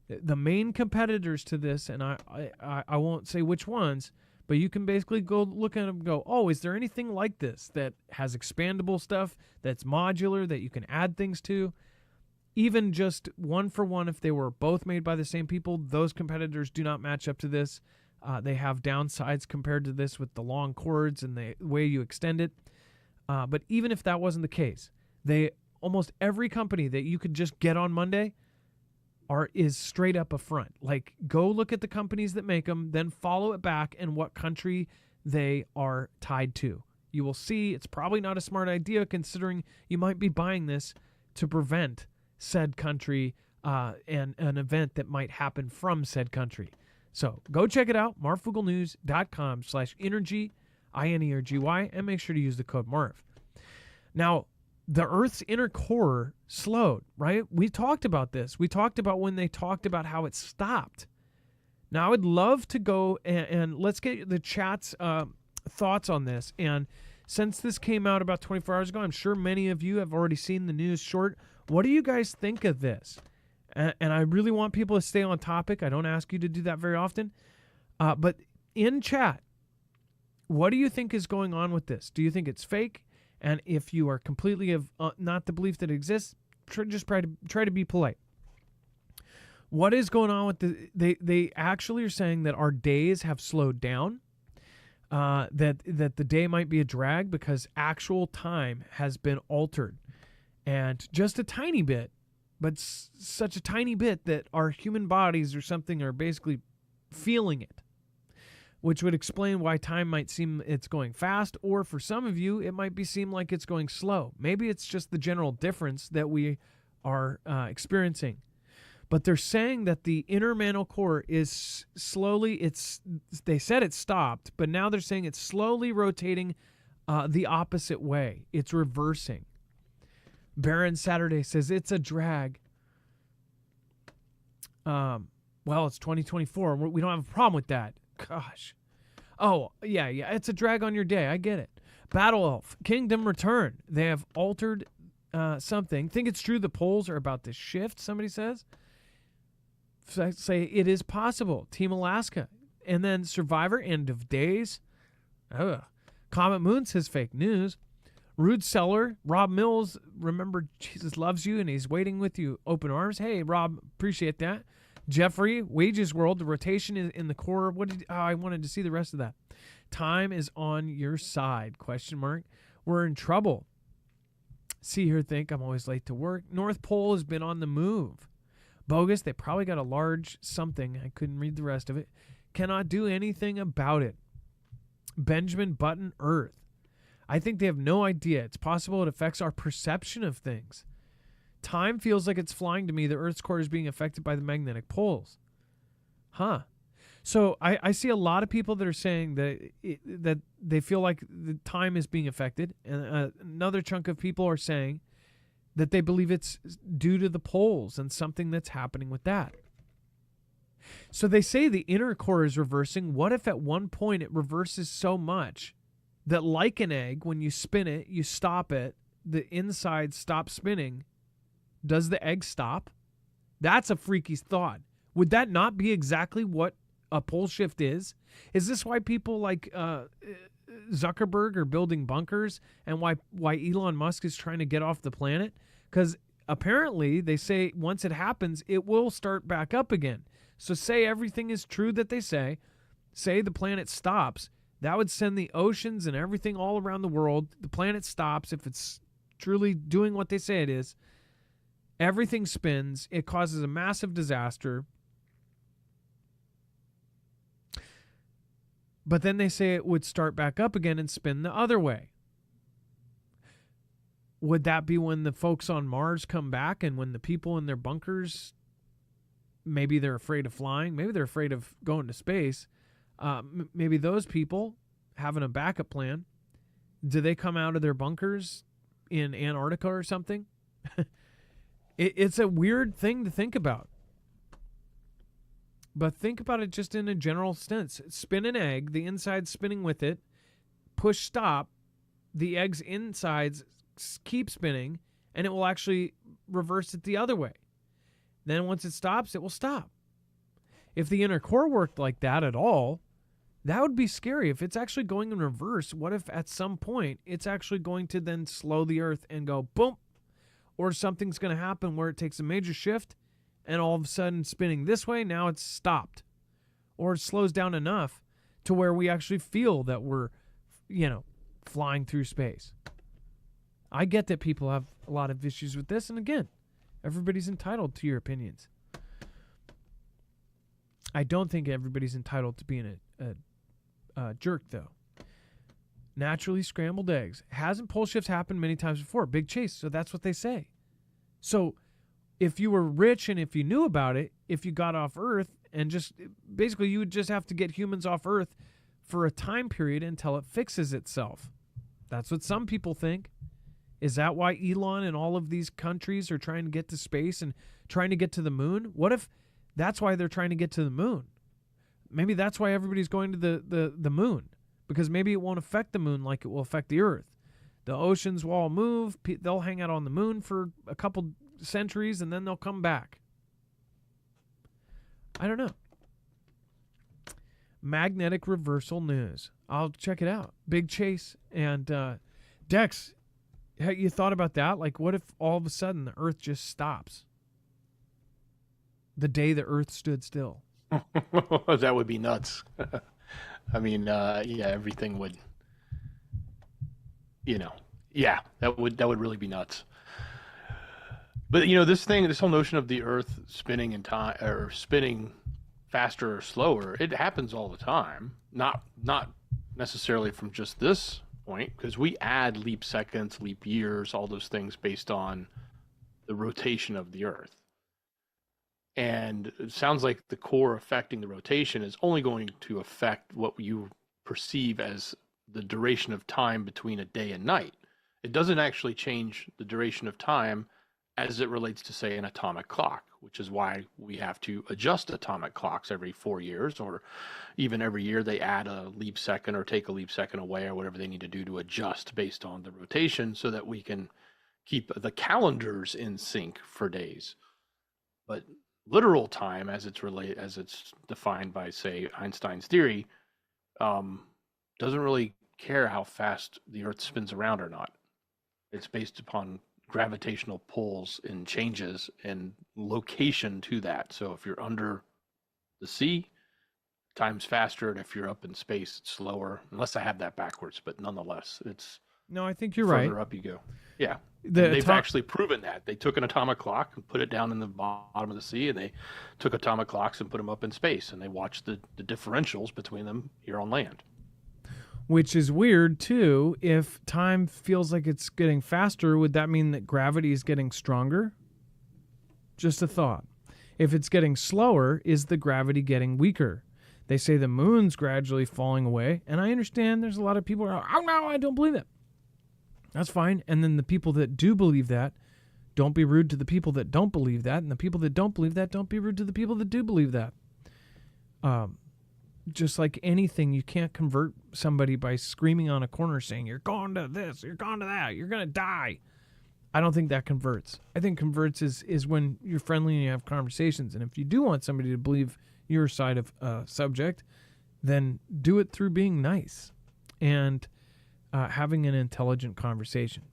The main competitors to this, and I won't say which ones, but you can basically go look at them and go, oh, is there anything like this that has expandable stuff, that's modular, that you can add things to? Even just one for one, if they were both made by the same people, those competitors do not match up to this. They have downsides compared to this with the long cords and the way you extend it. But even if that wasn't the case, almost every company that you could just get on Monday is straight up a front. Like, go look at the companies that make them, then follow it back and what country they are tied to. You will see it's probably not a smart idea, considering you might be buying this to prevent said country and an event that might happen from said country. So go check it out, marfooglenews.com/energy, INERGY, and make sure to use the code MARF. Now, the Earth's inner core slowed, right? We talked about this. We talked about when they talked about how it stopped. Now, I would love to go and let's get the chat's thoughts on this. And since this came out about 24 hours ago, I'm sure many of you have already seen the news short. What do you guys think of this? And I really want people to stay on topic. I don't ask you to do that very often. But in chat, what do you think is going on with this? Do you think it's fake? And if you are completely of not the belief that it exists, just try to be polite. What is going on with they actually are saying that our days have slowed down, that the day might be a drag because actual time has been altered. And just a tiny bit, but such a tiny bit that our human bodies or something are basically feeling it, which would explain why time might seem it's going fast, or for some of you, it might seem like it's going slow. Maybe it's just the general difference that we are experiencing. But they're saying that the inner mantle core is slowly, they said it stopped, but now they're saying it's slowly rotating the opposite way. It's reversing. Baron Saturday says it's a drag. Well, it's 2024. We don't have a problem with that. Gosh. Oh, yeah, it's a drag on your day. I get it. Battle Elf, Kingdom Return. They have altered something. Think it's true the polls are about to shift, somebody says. Say it is possible. Team Alaska. And then Survivor, End of Days. Ugh. Comet Moon says fake news. Rude Seller, Rob Mills, remember Jesus loves you and he's waiting with you. Open arms. Hey, Rob, appreciate that. Jeffrey, Wages World, the rotation is in the core. I wanted to see the rest of that. Time is on your side, ? We're in trouble. See here, think I'm always late to work. North Pole has been on the move. Bogus, they probably got a large something. I couldn't read the rest of it. Cannot do anything about it. Benjamin Button, Earth. I think they have no idea. It's possible it affects our perception of things. Time feels like it's flying to me. The Earth's core is being affected by the magnetic poles. Huh. So I see a lot of people that are saying that they feel like the time is being affected. And another chunk of people are saying that they believe it's due to the poles and something that's happening with that. So they say the inner core is reversing. What if at one point it reverses so much that, like an egg, when you spin it, you stop it, the inside stops spinning? Does the egg stop? That's a freaky thought. Would that not be exactly what a pole shift is? Is this why people like Zuckerberg are building bunkers, and why Elon Musk is trying to get off the planet? Because apparently they say once it happens, it will start back up again. So say everything is true that they say the planet stops, that would send the oceans and everything all around the world. The planet stops if it's truly doing what they say it is. Everything spins. It causes a massive disaster. But then they say it would start back up again and spin the other way. Would that be when the folks on Mars come back, and when the people in their bunkers, maybe they're afraid of flying, maybe they're afraid of going to space, maybe those people having a backup plan, do they come out of their bunkers in Antarctica or something? It's a weird thing to think about. But think about it just in a general sense. Spin an egg, the inside spinning with it, push stop, the egg's insides keep spinning, and it will actually reverse it the other way. Then once it stops, it will stop. If the inner core worked like that at all, that would be scary. If it's actually going in reverse, what if at some point it's actually going to then slow the Earth and go boom? Or something's going to happen where it takes a major shift, and all of a sudden spinning this way, now it's stopped. Or it slows down enough to where we actually feel that we're, flying through space. I get that people have a lot of issues with this, and again, everybody's entitled to your opinions. I don't think everybody's entitled to being a jerk, though. Naturally scrambled eggs. Hasn't pole shifts happened many times before? Big Chase, so that's what they say. So if you were rich and if you knew about it, if you got off Earth and just basically you would just have to get humans off Earth for a time period until it fixes itself. That's what some people think. Is that why Elon and all of these countries are trying to get to space and trying to get to the moon? What if that's why they're trying to get to the moon? Maybe that's why everybody's going to the moon, because maybe it won't affect the moon like it will affect the Earth. The oceans will all move. They'll hang out on the moon for a couple centuries, and then they'll come back. I don't know. Magnetic reversal news. I'll check it out. Big Chase and Dex, have you thought about that? Like, what if all of a sudden the Earth just stops? The day the Earth stood still. That would be nuts. I mean, everything would, that would really be nuts. But this whole notion of the Earth spinning in time, or spinning faster or slower, it happens all the time. Not necessarily from just this point, because we add leap seconds, leap years, all those things based on the rotation of the Earth. And it sounds like the core affecting the rotation is only going to affect what you perceive as the duration of time between a day and night. It doesn't actually change the duration of time as it relates to, say, an atomic clock, which is why we have to adjust atomic clocks every 4 years, or even every year they add a leap second or take a leap second away, or whatever they need to do to adjust based on the rotation, so that we can keep the calendars in sync for days. But literal time, as it's defined by, say, Einstein's theory, doesn't really care how fast the Earth spins around or not. It's based upon gravitational pulls and changes and location to that. So if you're under the sea, time's faster, and if you're up in space, it's slower. Unless I have that backwards, but nonetheless, it's no, I think you're right. Further up you go. Yeah. They've actually proven that. They took an atomic clock and put it down in the bottom of the sea, and they took atomic clocks and put them up in space, and they watched the differentials between them here on land. Which is weird, too. If time feels like it's getting faster, would that mean that gravity is getting stronger? Just a thought. If it's getting slower, is the gravity getting weaker? They say the moon's gradually falling away, and I understand there's a lot of people who are, oh no, I don't believe that. That's fine. And then the people that do believe that Don't be rude to the people that don't believe that, and the people that don't believe that, don't be rude to the people that do believe that. Just like anything, you can't convert somebody by screaming on a corner saying, you're going to this, you're going to that, you're going to die. I don't think that converts. I think converts is when you're friendly and you have conversations. And if you do want somebody to believe your side of a subject, then do it through being nice and having an intelligent conversation.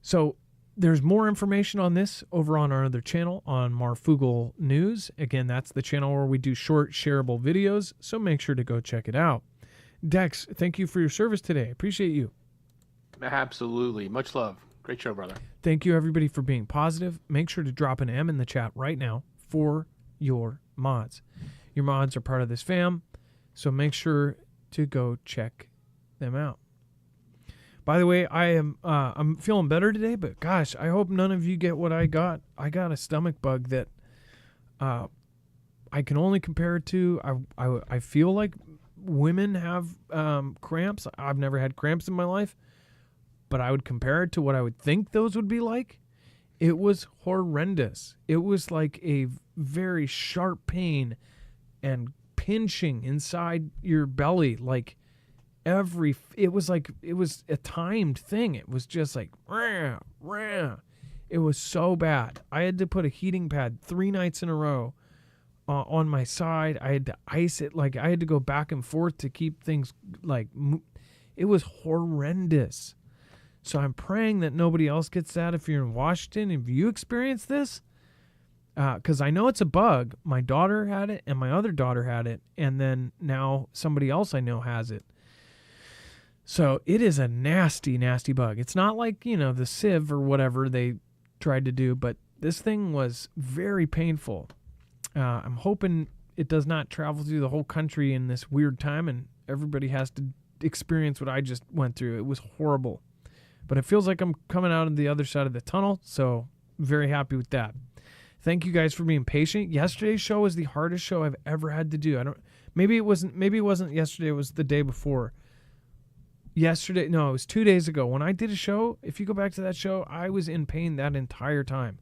So there's more information on this over on our other channel on Marfoogle News. Again, that's the channel where we do short, shareable videos, so make sure to go check it out. Dex, thank you for your service today. Appreciate you. Absolutely. Much love. Great show, brother. Thank you, everybody, for being positive. Make sure to drop an M in the chat right now for your mods. Your mods are part of this fam, so make sure to go check them out. By the way, I'm feeling better today, but gosh, I hope none of you get what I got. I got a stomach bug that I can only compare it to. I feel like women have cramps. I've never had cramps in my life, but I would compare it to what I would think those would be like. It was horrendous. It was like a very sharp pain and pinching inside your belly, like it was a timed thing. It was just like rah, rah. It was so bad. I had to put a heating pad 3 nights in a row on my side. I had to ice it. Like I had to go back and forth to keep things like it was horrendous. So I'm praying that nobody else gets that. If you're in Washington, if you experience this, because I know it's a bug. My daughter had it and my other daughter had it. And then now somebody else I know has it. So it is a nasty, nasty bug. It's not like, the sieve or whatever they tried to do, but this thing was very painful. I'm hoping it does not travel through the whole country in this weird time and everybody has to experience what I just went through. It was horrible. But it feels like I'm coming out of the other side of the tunnel, so very happy with that. Thank you guys for being patient. Yesterday's show was the hardest show I've ever had to do. Maybe it wasn't yesterday, it was the day before. Yesterday, no, it was 2 days ago. When I did a show, if you go back to that show, I was in pain that entire time.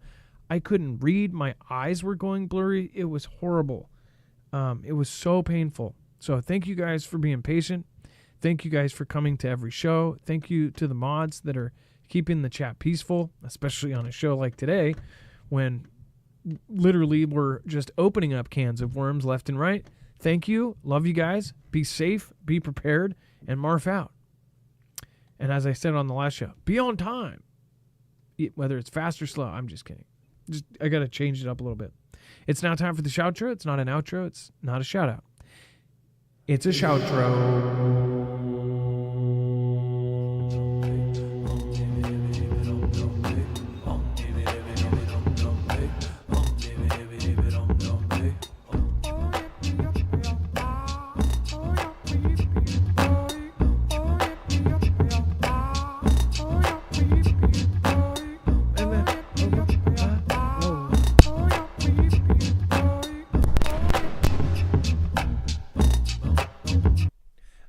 I couldn't read. My eyes were going blurry. It was horrible. It was so painful. So thank you guys for being patient. Thank you guys for coming to every show. Thank you to the mods that are keeping the chat peaceful, especially on a show like today when literally we're just opening up cans of worms left and right. Thank you. Love you guys. Be safe. Be prepared. And Marf out. And as I said on the last show, be on time. Whether it's fast or slow. I'm just kidding. I got to change it up a little bit. It's now time for the shoutro. It's not an outro. It's not a shout out. It's a shoutro.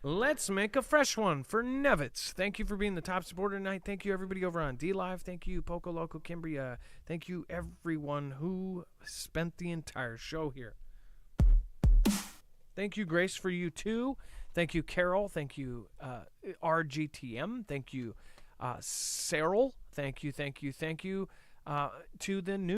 Let's make a fresh one for Nevitz. Thank you for being the top supporter tonight. Thank you, everybody over on D-Live. Thank you, Poco Loco Kimbria. Thank you, everyone who spent the entire show here. Thank you, Grace, for you, too. Thank you, Carol. Thank you, RGTM. Thank you, Cyril. Thank you to the new